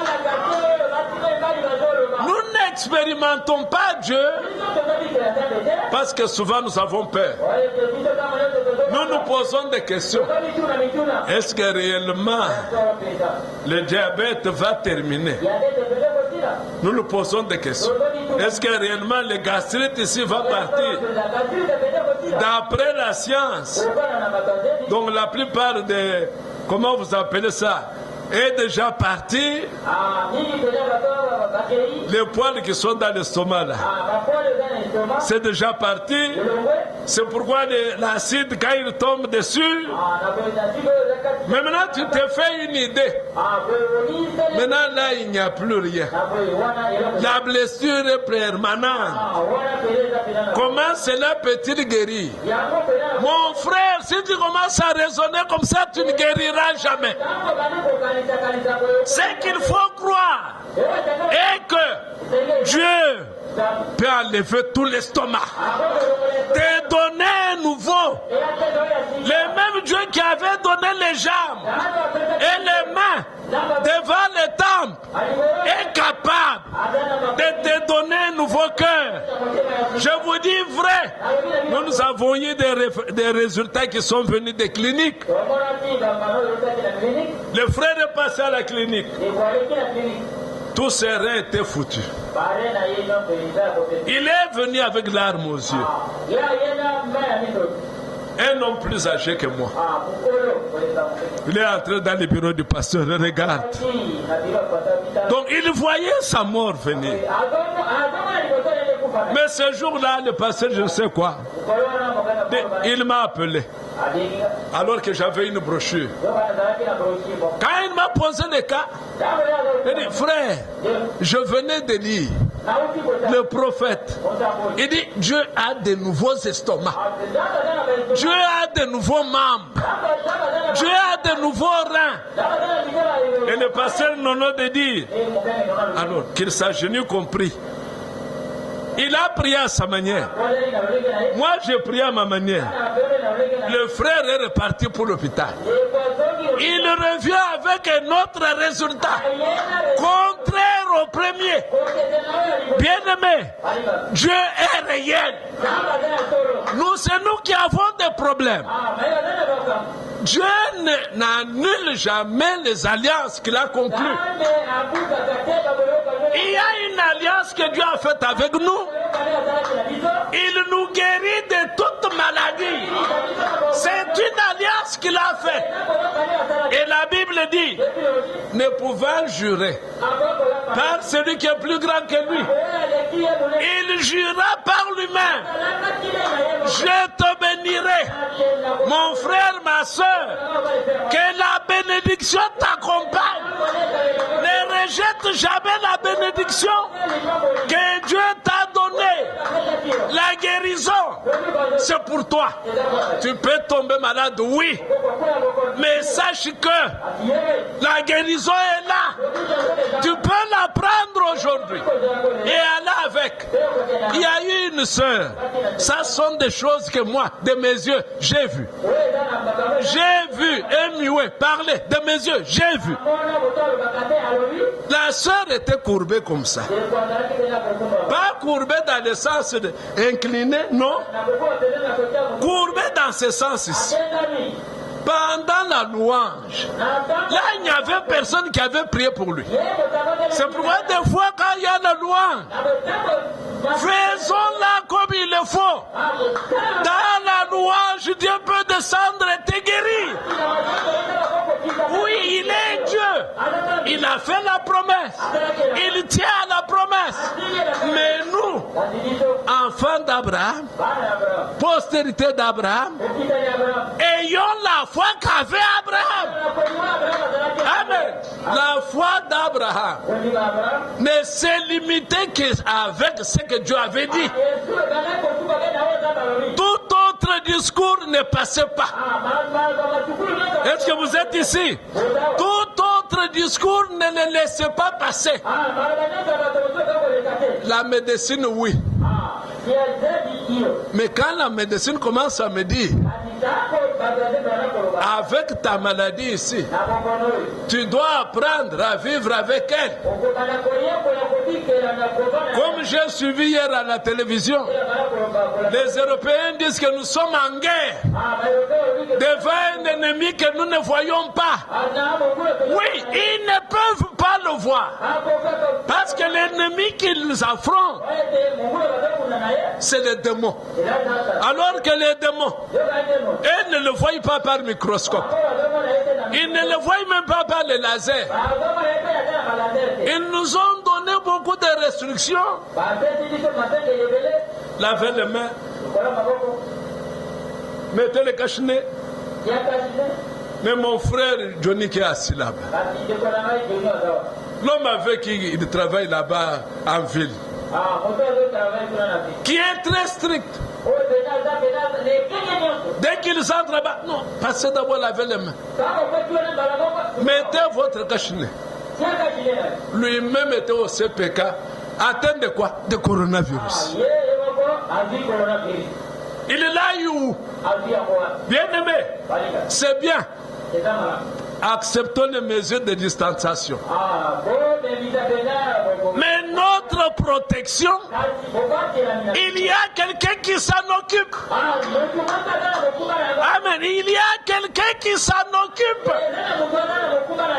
Nous n'expérimentons pas Dieu parce que souvent nous avons peur. Nous nous posons des questions. Est-ce que réellement le diabète va terminer? Nous nous posons des questions. Est-ce que réellement le gastrite ici va partir? D'après la science, donc la plupart des... Comment vous appelez ça? Est déjà parti. Les poils qui sont dans l'estomac là, c'est déjà parti. C'est pourquoi l'acide, quand il tombe dessus, mais maintenant tu te fais une idée. Maintenant là, il n'y a plus rien. La blessure est permanente. Comment cela peut-il guérir? Mon frère, si tu commences à raisonner comme ça, tu ne guériras jamais. C'est qu'il faut croire et que Dieu peut enlever tout l'estomac, te donner un nouveau. Le même Dieu qui avait donné les jambes et les mains devant le temple est capable de te donner un nouveau cœur. Je vous dis vrai, nous avons eu des résultats qui sont venus des cliniques. Le frère est passé à la clinique. Tous ses reins étaient foutus. Il est venu avec larmes aux yeux. Un homme plus âgé que moi. Il est entré dans le bureau du pasteur et regarde. Donc il voyait sa mort venir. Mais ce jour-là, le pasteur, je ne sais quoi, il m'a appelé. Alors que j'avais une brochure. Quand il m'a posé le cas, il dit, frère, je venais de lire le prophète. Il dit, Dieu a de nouveaux estomacs. Dieu a de nouveaux membres. Dieu a de nouveaux reins. Et le pasteur Nono de dire, alors qu'il s'agenouille compris. Il a prié à sa manière. Moi, j'ai prié à ma manière. Le frère est reparti pour l'hôpital. Il revient avec un autre résultat, contraire au premier. Bien-aimé, Dieu est réel. C'est nous qui avons des problèmes. Dieu n'annule jamais les alliances qu'il a conclues. Il y a une alliance que Dieu a faite avec nous. Il nous guérit de toute maladie. C'est une alliance qu'il a faite. Et la Bible dit, ne pouvant jurer par celui qui est plus grand que lui, il jura par lui-même, je te bénirai. Mon frère, ma soeur, que la bénédiction t'accompagne. Ne rejette jamais la bénédiction que Dieu t'a donnée. La guérison, c'est pour toi. Tu peux tomber malade, oui. Mais sache que la guérison est là. Tu peux la prendre aujourd'hui et aller avec. Il y a eu une sœur. Ça sont des choses que moi, de mes yeux, j'ai vu. J'ai vu Emiwe parler de mes yeux. J'ai vu. La sœur était courbée comme ça. Pas courbée dans le sens de incliné, non. Courbée dans ce sens ici. Pendant la louange, là il n'y avait personne qui avait prié pour lui. C'est pourquoi des fois quand il y a la louange, faisons-la comme il le faut. Dans la louange, Dieu peut descendre et te guérir. Oui, il est Dieu. Il a fait la promesse. Il tient à la promesse. Mais nous, enfants d'Abraham, postérité d'Abraham, ayons la foi qu'avait Abraham. Amen. La foi d'Abraham ne s'est limitée qu'avec ce que Dieu avait dit. Tout autre discours ne passait pas. Est-ce que vous êtes ici? Tout autre discours ne le laissait pas passer. La médecine, oui. Mais quand la médecine commence à me dire, avec ta maladie ici, tu dois apprendre à vivre avec elle. Comme j'ai suivi hier à la télévision, les Européens disent que nous sommes en guerre devant un ennemi que nous ne voyons pas. Oui, ils ne peuvent pas le voir. Parce que l'ennemi qu'ils affrontent, c'est les démons. Alors que les démons, ils ne le voient pas par microscope. Ils ne le voient même pas par les lasers. Ils nous ont donné beaucoup de restrictions. Lavez les mains. Mettez le cache-nez. Mais mon frère Johnny qui est assis là-bas, l'homme avec qui il travaille là-bas en ville, qui est très strict. Dès qu'ils entrent là-bas, non, passez d'abord laver les mains. Mettez votre cache-nez. Lui-même était au CPK, atteint de quoi? De coronavirus. Il est là où? Bien aimé, c'est bien. Acceptons les mesures de distanciation. Mais notre protection, il y a quelqu'un qui s'en occupe. Amen. Il y a quelqu'un qui s'en occupe,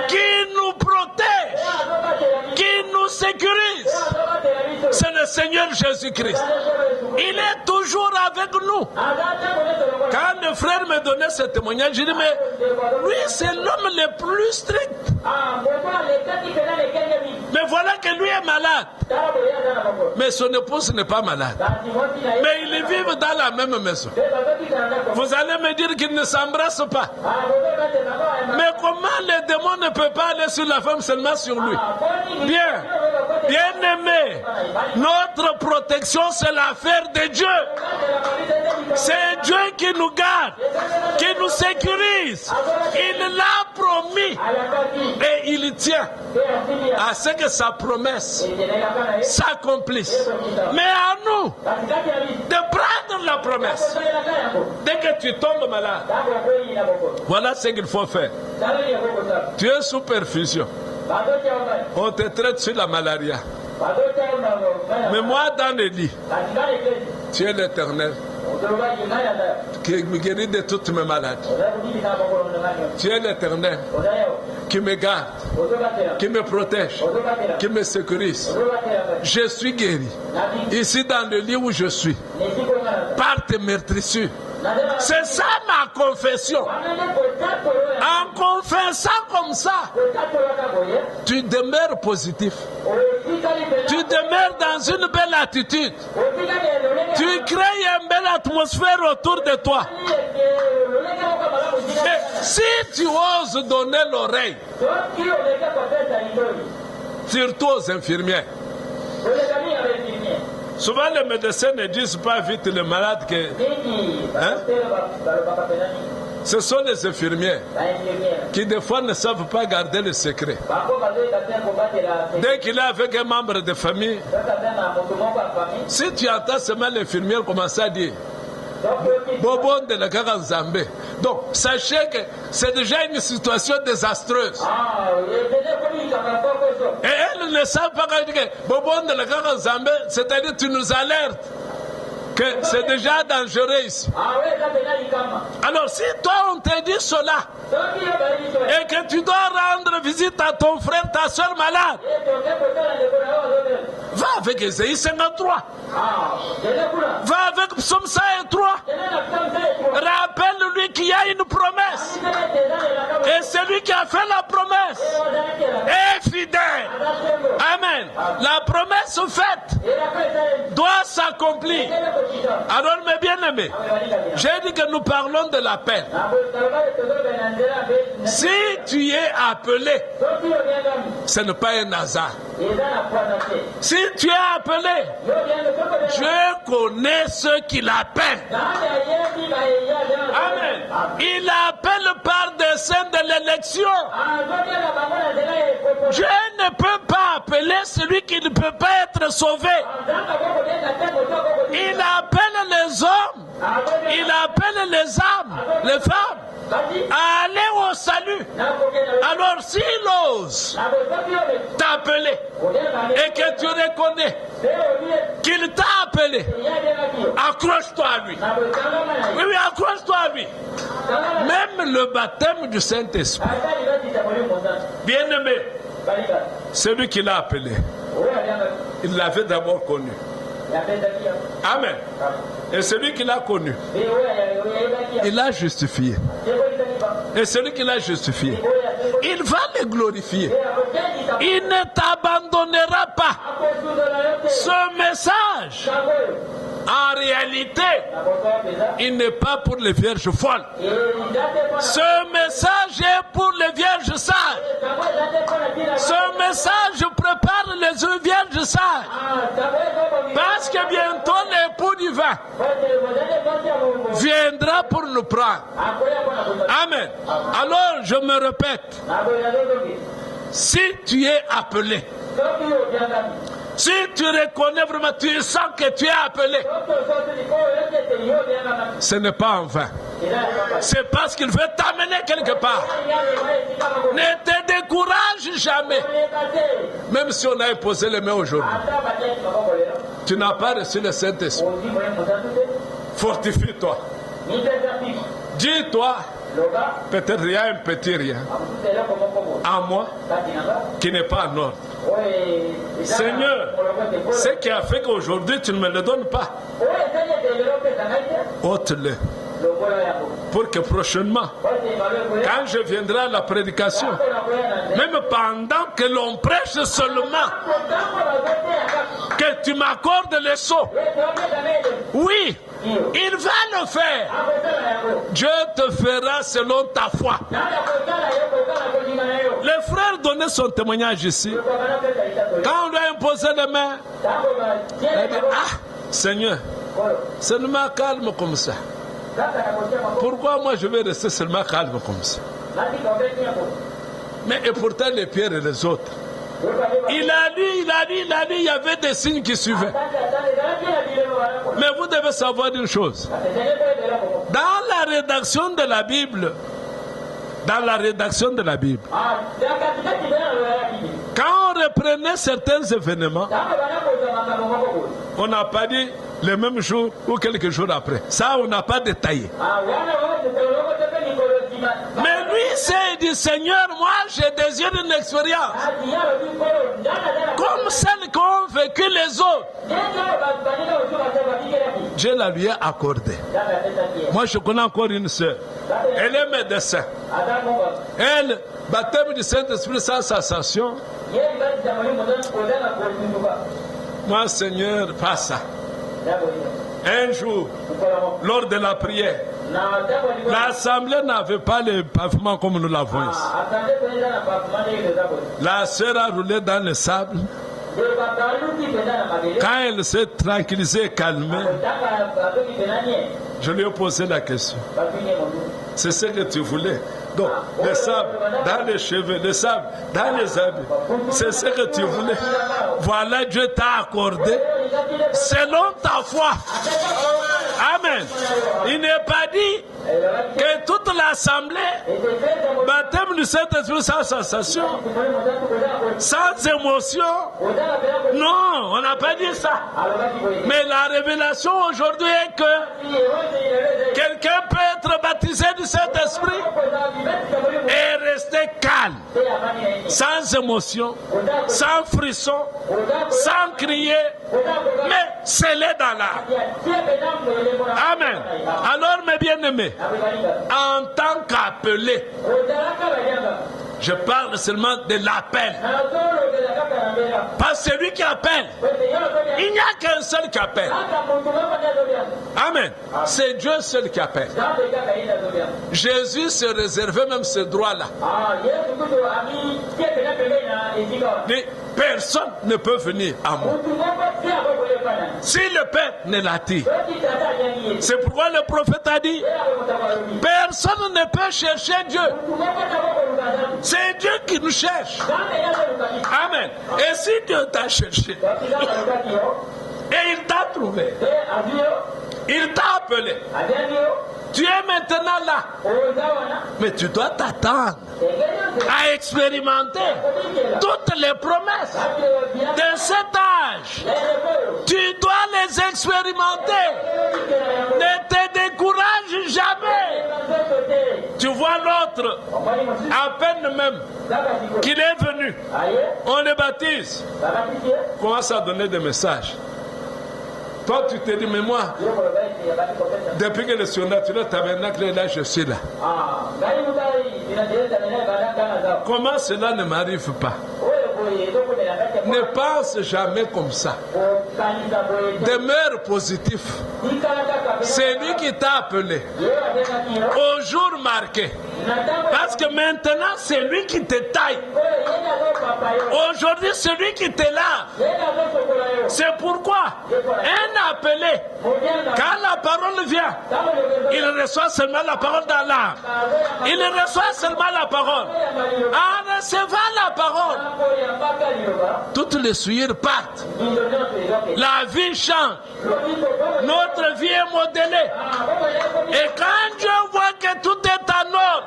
qui nous protège, qui nous sécurise. C'est le Seigneur Jésus-Christ. Il est toujours avec nous. Quand le frère me donnait ce témoignage, je dis, mais lui, c'est l'homme le plus strict. Mais voilà que lui est malade. Mais son épouse n'est pas malade. Mais ils vivent dans la même maison. Vous allez me dire qu'ils ne s'embrassent pas. Mais comment les démons ne peuvent pas aller sur la femme, seulement sur lui? Bien. Bien aimé, notre protection, c'est l'affaire de Dieu. C'est Dieu qui nous garde, qui nous sécurise. Il l'a promis et il tient à ce que sa promesse s'accomplisse. Mais à nous de prendre la promesse. Dès que tu tombes malade, voilà ce qu'il faut faire. Tu es sous perfusion. On te traite sur la malaria. Mais moi, dans le lit, tu es l'Éternel qui me guérit de toutes mes maladies. Tu es l'Éternel qui me garde, qui me protège, qui me sécurise. Je suis guéri. Ici, dans le lit où je suis, par tes meurtrissures, C'est ça ma confession. En confessant comme ça, tu demeures positif. Tu demeures dans une belle attitude. Tu crées une belle atmosphère autour de toi. Et si tu oses donner l'oreille, surtout aux infirmières. Souvent les médecins ne disent pas vite les malades que... Hein? Ce sont les infirmières qui des fois ne savent pas garder le secret. Dès qu'il est avec un membre de famille, si tu entends seulement l'infirmière commencer à dire Bobo de la Karanzambe. Donc sachez que c'est déjà une situation désastreuse. Et elles ne savent pas que Bobo de la Karanzambe, c'est-à-dire tu nous alertes que c'est déjà dangereux ici. Alors si toi on te dit cela et que tu dois rendre visite à ton frère, ta soeur malade, va avec Ésaïe 53. Va avec Psaume 103. Rappelle-lui qu'il y a une promesse. Et celui qui a fait la promesse est fidèle. Amen. La promesse faite doit s'accomplir. Alors mes bien-aimés, j'ai dit que nous parlons de l'appel. Si tu es appelé, ce n'est pas un hasard. Si tu es appelé, Dieu connaît ceux qui l'appellent. Amen. Il appelle par des scènes de l'élection. Dieu ne peut pas appeler celui qui ne peut pas être sauvé. Il appelle les hommes, il appelle les âmes, les femmes à aller au salut. Alors s'il ose t'appeler et que tu reconnais qu'il t'a appelé, accroche-toi à lui. Oui, oui, accroche-toi à lui. Même le baptême du Saint-Esprit, bien-aimé, celui qui l'a appelé, il l'avait d'abord connu. Amen. Et celui qui l'a connu, il l'a justifié. Et celui qui l'a justifié, il va le glorifier. Il ne t'abandonnera pas. Ce message, en réalité, il n'est pas pour les vierges folles. Ce message est pour les vierges sages. Ce message prépare les vierges sages. Parce que bientôt l'époux divin viendra pour nous prendre. Amen. Alors je me répète, si tu es appelé, si tu reconnais vraiment, tu sens que tu es appelé, ce n'est pas en vain. C'est parce qu'il veut t'amener quelque part. Ne te décourage jamais. Même si on a imposé les mains aujourd'hui, tu n'as pas reçu le Saint-Esprit. Fortifie-toi. Dis-toi, peut-être il y a un petit rien en moi qui n'est pas en ordre. Seigneur, ce qui a fait qu'aujourd'hui tu ne me le donnes pas, ôte-le. Pour que prochainement, quand je viendrai à la prédication, même pendant que l'on prêche seulement, que tu m'accordes les sceaux, oui, il va le faire. Dieu te fera selon ta foi. Les frères donnaient son témoignage ici. Quand on lui a imposé les mains, il a dit, ah, Seigneur, seulement calme comme ça. Pourquoi moi je vais rester seulement calme comme ça? Mais et pourtant les pierres et les autres. Il a dit, il y avait des signes qui suivaient. Mais vous devez savoir une chose. Dans la rédaction de la Bible, quand on reprenait certains événements, on n'a pas dit le même jour ou quelques jours après. Ça, on n'a pas détaillé. Mais lui, c'est dit, Seigneur, moi, j'ai désiré une expérience comme celle qu'ont vécu les autres. Dieu la lui a accordée. Moi, je connais encore une sœur. Elle est médecin. Elle, baptême du Saint-Esprit sans sensation. Moi, Seigneur, pas ça. Un jour, lors de la prière, l'assemblée n'avait pas le pavement comme nous l'avons ici. La sœur a roulé dans le sable. Quand elle s'est tranquillisée et calmée, je lui ai posé la question. C'est ce que tu voulais. Donc, le sable dans les cheveux, le sable dans les habits. C'est ce que tu voulais. Voilà, Dieu t'a accordé selon ta foi. Amen. Il n'est pas dit que toute l'assemblée, baptême du Saint-Esprit sans sensation, sans émotion. Non, on n'a pas dit ça. Mais la révélation aujourd'hui est que quelqu'un peut être baptisé du Saint-Esprit et rester calme, sans émotion, sans frisson, sans crier, mais scellé dans l'âme. Amen. Alors, mes bien-aimés, en tant qu'appelé, je parle seulement de l'appel. Pas celui qui appelle. Il n'y a qu'un seul qui appelle. Amen. C'est Dieu seul qui appelle. Jésus se réservait même ce droit-là. Personne ne peut venir à moi si le Père ne l'attire. C'est pourquoi le prophète a dit, personne ne peut chercher Dieu. C'est Dieu qui nous cherche. Amen. Et si Dieu t'a cherché et il t'a trouvé, il t'a appelé, tu es maintenant là, mais tu dois t'attendre à expérimenter toutes les promesses de cet âge. Tu dois les expérimenter. Ne te décourage jamais. Tu vois l'autre, à peine même qu'il est venu, on le baptise, commence à donner des messages. Toi, tu te dis, mais moi, depuis que le surnaturel tabernacle est là, je suis là. Comment cela ne m'arrive pas? Ne pense jamais comme ça. Demeure positif. C'est lui qui t'a appelé au jour marqué. Parce que maintenant, c'est lui qui te taille. Aujourd'hui, c'est lui qui te lave. C'est pourquoi un appelé, quand la parole vient, il reçoit seulement la parole dans l'âme. Il reçoit seulement la parole. En recevant la parole, toutes les souillures partent. La vie change. Notre vie est modélée. Et quand Dieu voit que tout est en ordre,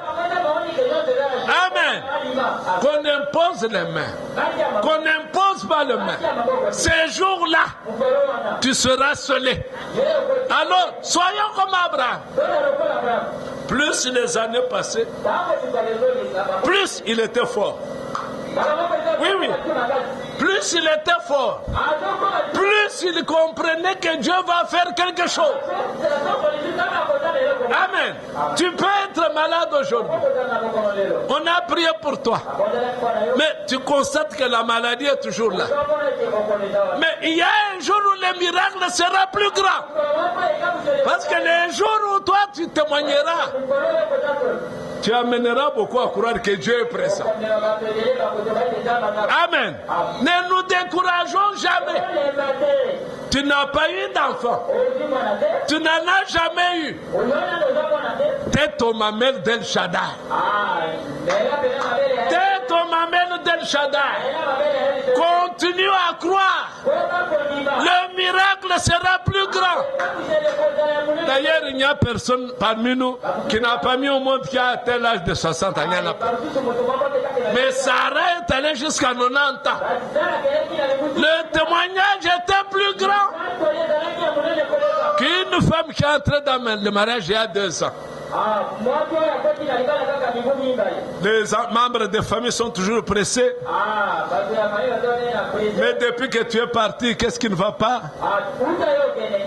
amen, qu'on impose les mains, qu'on n'impose pas les mains, ces jours-là, tu seras scellé. Alors, soyons comme Abraham. Plus les années passaient, plus il était fort. Oui, oui. Plus il était fort, plus il comprenait que Dieu va faire quelque chose. Amen. Tu peux être malade aujourd'hui. On a prié pour toi. Mais tu constates que la maladie est toujours là. Mais il y a un jour où le miracle sera plus grand. Parce que le jour où toi tu témoigneras, tu amèneras beaucoup à croire que Dieu est présent. Amen. Ne nous décourageons jamais. Tu n'as pas eu d'enfant. Tu n'en as jamais eu. T'es ton mamelle d'El Shaddai. T'es ton mamelle d'El Shaddai. Continue à croire. Le miracle sera plus grand. D'ailleurs, il n'y a personne parmi nous qui n'a pas mis au monde qui a atteint l'âge de 60 ans. Mais Sarah est allée jusqu'à 90 ans. Le témoignage était plus grand qu'une femme qui est entrée dans le mariage il y a 2 ans. Les membres des familles sont toujours pressés Mais depuis que tu es parti, qu'est-ce qui ne va pas?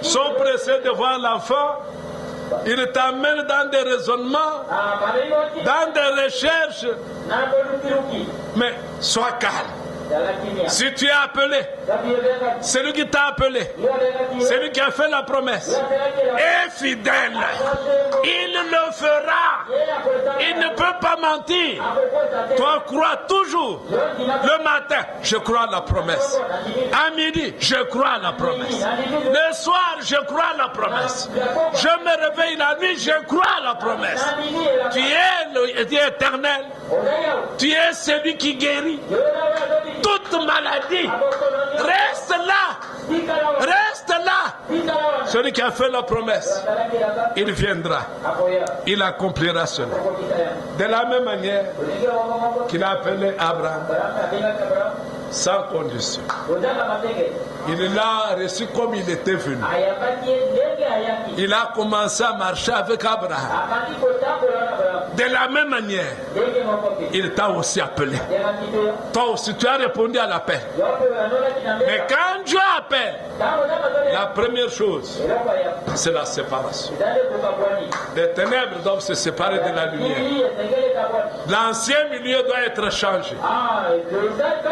Sont pressés de voir l'enfant. Ils t'amènent dans des raisonnements, dans des recherches. Mais sois calme. Si tu es appelé, c'est lui qui t'a appelé, c'est lui qui a fait la promesse, est fidèle, il le fera, il ne peut pas mentir. Toi, crois toujours. Le matin, je crois à la promesse. À midi, je crois à la promesse. Le soir, je crois à la promesse. Je me réveille la nuit, je crois à la promesse. Tu es éternel, tu es celui qui guérit toute maladie. Reste là. Reste là. Celui qui a fait la promesse, il viendra. Il accomplira cela. De la même manière qu'il a appelé Abraham, sans condition. Il l'a reçu comme il était venu. Il a commencé à marcher avec Abraham. De la même manière, il t'a aussi appelé. Toi aussi, tu as répondu à l'appel. Mais quand Dieu appelle, la première chose, c'est la séparation. Les ténèbres doivent se séparer de la lumière. L'ancien milieu doit être changé.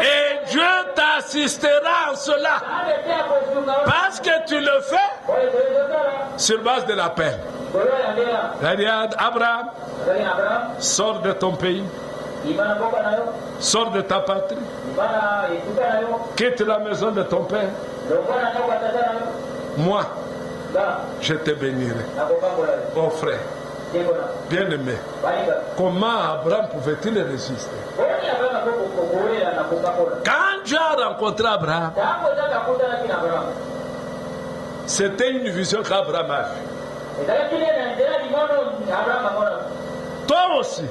Et Dieu t'assistera en cela. Parce que tu le fais sur base de l'appel. Regarde, Abraham, sors de ton pays, sors de ta patrie, quitte la maison de ton père. Moi, je te bénirai. Oh frère, bien-aimé, comment Abraham pouvait-il résister? Quand Dieu a rencontré Abraham, c'était une vision qu'Abraham a vue. Toi aussi,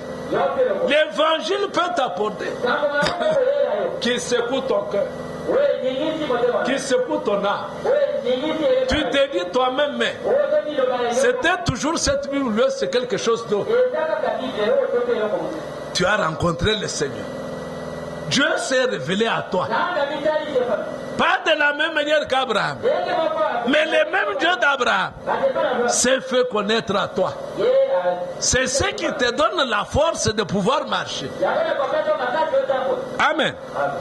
l'évangile peut t'apporter qui secoue ton cœur, qui secoue ton âme. Tu te dis toi-même, mais c'était toujours cette vie ou c'est quelque chose d'autre. Tu as rencontré le Seigneur. Dieu s'est révélé à toi. Pas de la même manière qu'Abraham, mais le même Dieu d'Abraham s'est fait connaître à toi. C'est ce qui te donne la force de pouvoir marcher. Amen.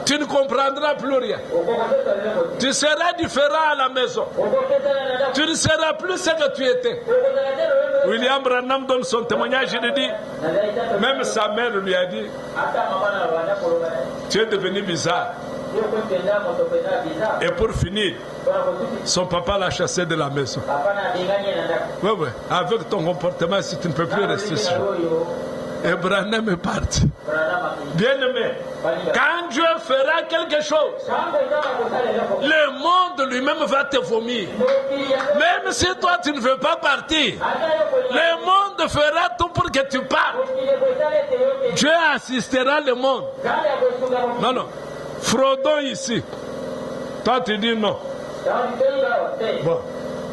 Tu ne comprendras plus rien. Tu seras différent à la maison. Tu ne seras plus ce que tu étais. William Branham donne son témoignage, il dit, même sa mère lui a dit, tu es devenu bizarre. Et pour finir, son papa l'a chassé de la maison. Oui, oui. Avec ton comportement, si tu ne peux plus rester sur. Et Branham est parti. Bien-aimé, quand Dieu fera quelque chose, le monde lui-même va te vomir. Même si toi tu ne veux pas partir, le monde fera tout pour que tu partes. Dieu assistera le monde. Non, non. Fraudons ici. Toi tu dis non. Bon,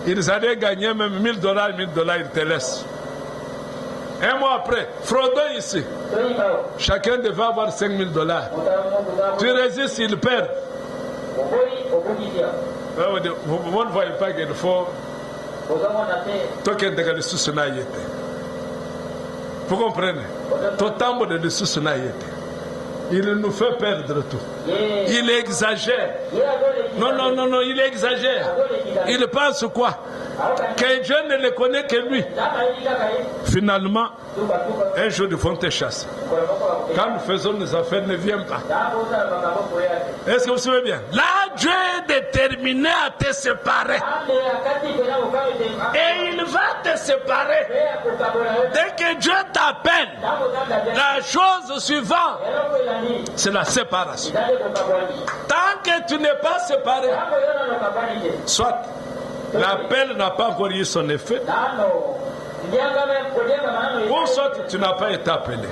ils allaient gagner même $1000, ils te laissent. Un mois après, fraudons ici. Chacun devait avoir $5000. Tu résistes, il perd. Vous ne voyez pas qu'il faut. Toi qui es de ressources naïtes. Vous comprenez? Ton tambour de ressources naïtes. Il nous fait perdre tout. Il exagère. Non, non, non, non, il exagère. Il pense quoi? Que Dieu ne le connaît que lui. Finalement, un jour, ils vont te chasser. Quand nous faisons nos affaires, ne viens pas. Est-ce que vous savez bien? Là, Dieu est déterminé à te séparer. Et il va te séparer. Dès que Dieu t'appelle, la chose suivante, c'est la séparation. Tant que tu n'es pas séparé, soit l'appel n'a pas encore eu son effet, ou soit tu n'as pas été appelé.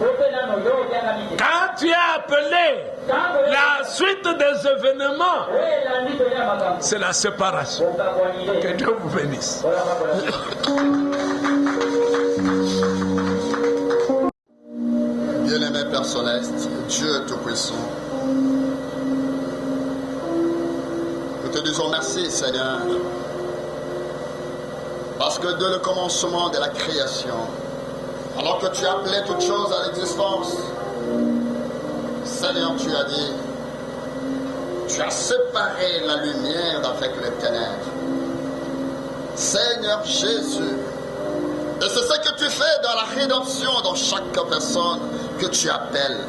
Quand tu es appelé, la suite des événements, c'est la séparation. Que Dieu vous bénisse. Bien-aimé Père Céleste, Dieu Tout-Puissant, te disons merci, Seigneur. Parce que dès le commencement de la création, alors que tu appelais toutes choses à l'existence, Seigneur, tu as dit, tu as séparé la lumière avec les ténèbres. Seigneur Jésus, et c'est ce que tu fais dans la rédemption dans chaque personne que tu appelles.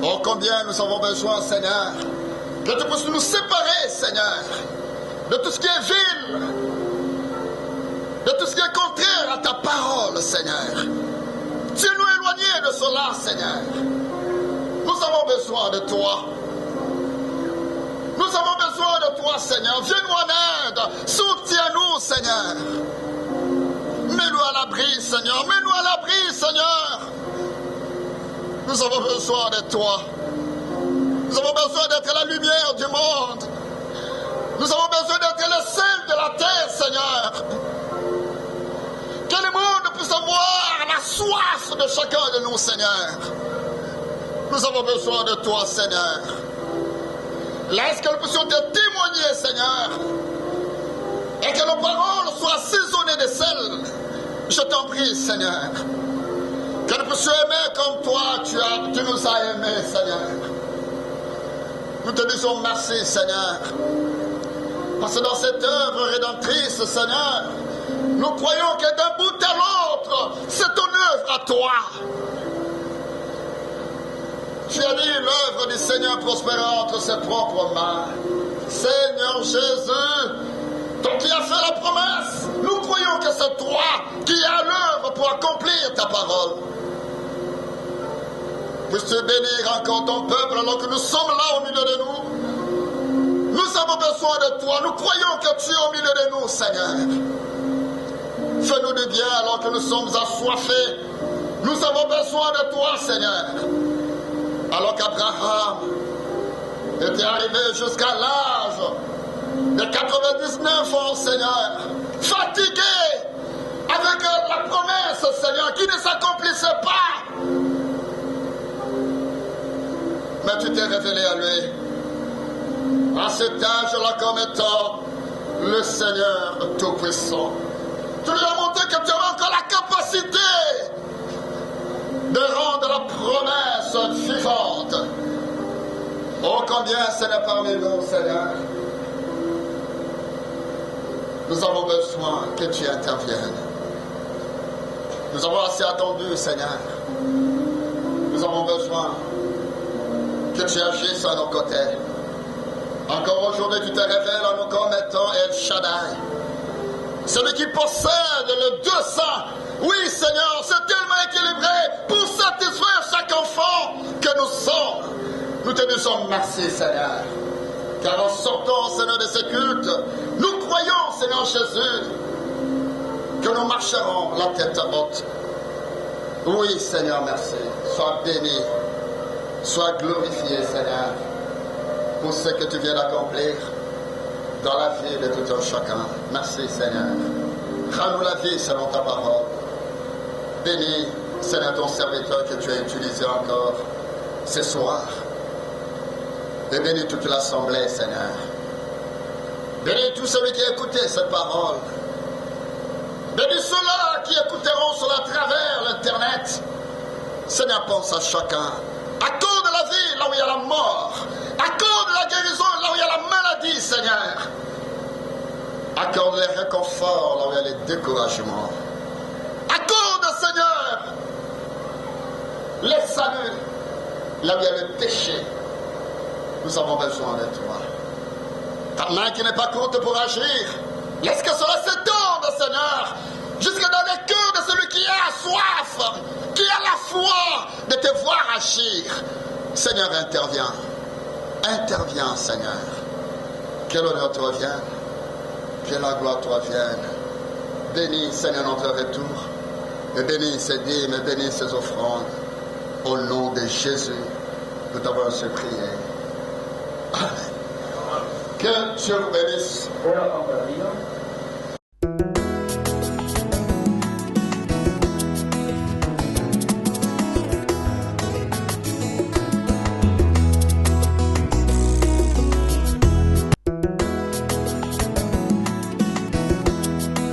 Oh, combien nous avons besoin, Seigneur, que tu puisses nous séparer, Seigneur, de tout ce qui est vil, de tout ce qui est contraire à ta parole, Seigneur. Tu nous éloigner de cela, Seigneur. Nous avons besoin de toi. Nous avons besoin de toi, Seigneur. Viens-nous en aide. Soutiens-nous, Seigneur. Mets-nous à l'abri, Seigneur. Mets-nous à l'abri, Seigneur. Nous avons besoin de toi. Nous avons besoin d'être la lumière du monde. Nous avons besoin d'être le sel de la terre, Seigneur. Que le monde puisse avoir la soif de chacun de nous, Seigneur. Nous avons besoin de toi, Seigneur. Laisse que nous puissions te témoigner, Seigneur. Et que nos paroles soient assaisonnées de sel. Je t'en prie, Seigneur. Que nous puissions aimer comme toi, tu nous as aimés, Seigneur. Nous te disons merci, Seigneur. Parce que dans cette œuvre rédemptrice, Seigneur, nous croyons que d'un bout à l'autre, c'est ton œuvre à toi. Tu as dit l'œuvre du Seigneur prospérera entre ses propres mains. Seigneur Jésus, toi qui as fait la promesse, nous croyons que c'est toi qui es à l'œuvre pour accomplir ta parole. Puisses-tu bénir encore ton peuple alors que nous sommes là au milieu de nous. Nous avons besoin de toi, nous croyons que tu es au milieu de nous, Seigneur. Fais-nous du bien alors que nous sommes assoiffés. Nous avons besoin de toi, Seigneur. Alors qu'Abraham était arrivé jusqu'à l'âge de 99 ans, Seigneur, fatigué avec la promesse, Seigneur, qui ne s'accomplissait pas. Mais tu t'es révélé à lui, à cet âge-là comme étant le Seigneur Tout-Puissant. Tu lui as montré que tu avais encore la capacité de rendre la promesse vivante. Oh, combien ce n'est parmi nous, Seigneur. Nous avons besoin que tu interviennes. Nous avons assez attendu, Seigneur. Nous avons besoin que tu agisses à nos côtés. Encore aujourd'hui, tu te révèles à nous comme étant El Shaddai. Celui qui possède le 200. Oui, Seigneur, c'est tellement équilibré pour satisfaire chaque enfant que nous sommes. Nous te disons merci, Seigneur. Car en sortant, Seigneur, de ces cultes, nous croyons, Seigneur Jésus, que nous marcherons la tête haute. Oui, Seigneur, merci. Sois béni. Sois glorifié, Seigneur, pour ce que tu viens d'accomplir dans la vie de tout un chacun. Merci, Seigneur. Rends-nous la vie selon ta parole. Bénis, Seigneur, ton serviteur que tu as utilisé encore ce soir. Et bénis toute l'assemblée, Seigneur. Bénis tous ceux qui ont écouté cette parole. Bénis ceux-là qui écouteront sur la travers l'Internet. Seigneur, pense à chacun. Accorde la vie là où il y a la mort. Accorde la guérison là où il y a la maladie, Seigneur. Accorde les réconforts là où il y a les découragements. Accorde, Seigneur, les saluts là où il y a le péché. Nous avons besoin de toi. Ta main qui n'est pas courte pour agir. Laisse que cela s'étende, Seigneur, jusque dans les cœurs de celui qui a soif, qui a la foi de te voir agir. Seigneur, interviens. Interviens, Seigneur. Que l'honneur te revienne. Que la gloire te revienne. Bénis, Seigneur, notre retour. Et bénis ces dîmes, et bénis ces offrandes. Au nom de Jésus, nous t'avons ainsi prié. Amen. Que Dieu vous bénisse.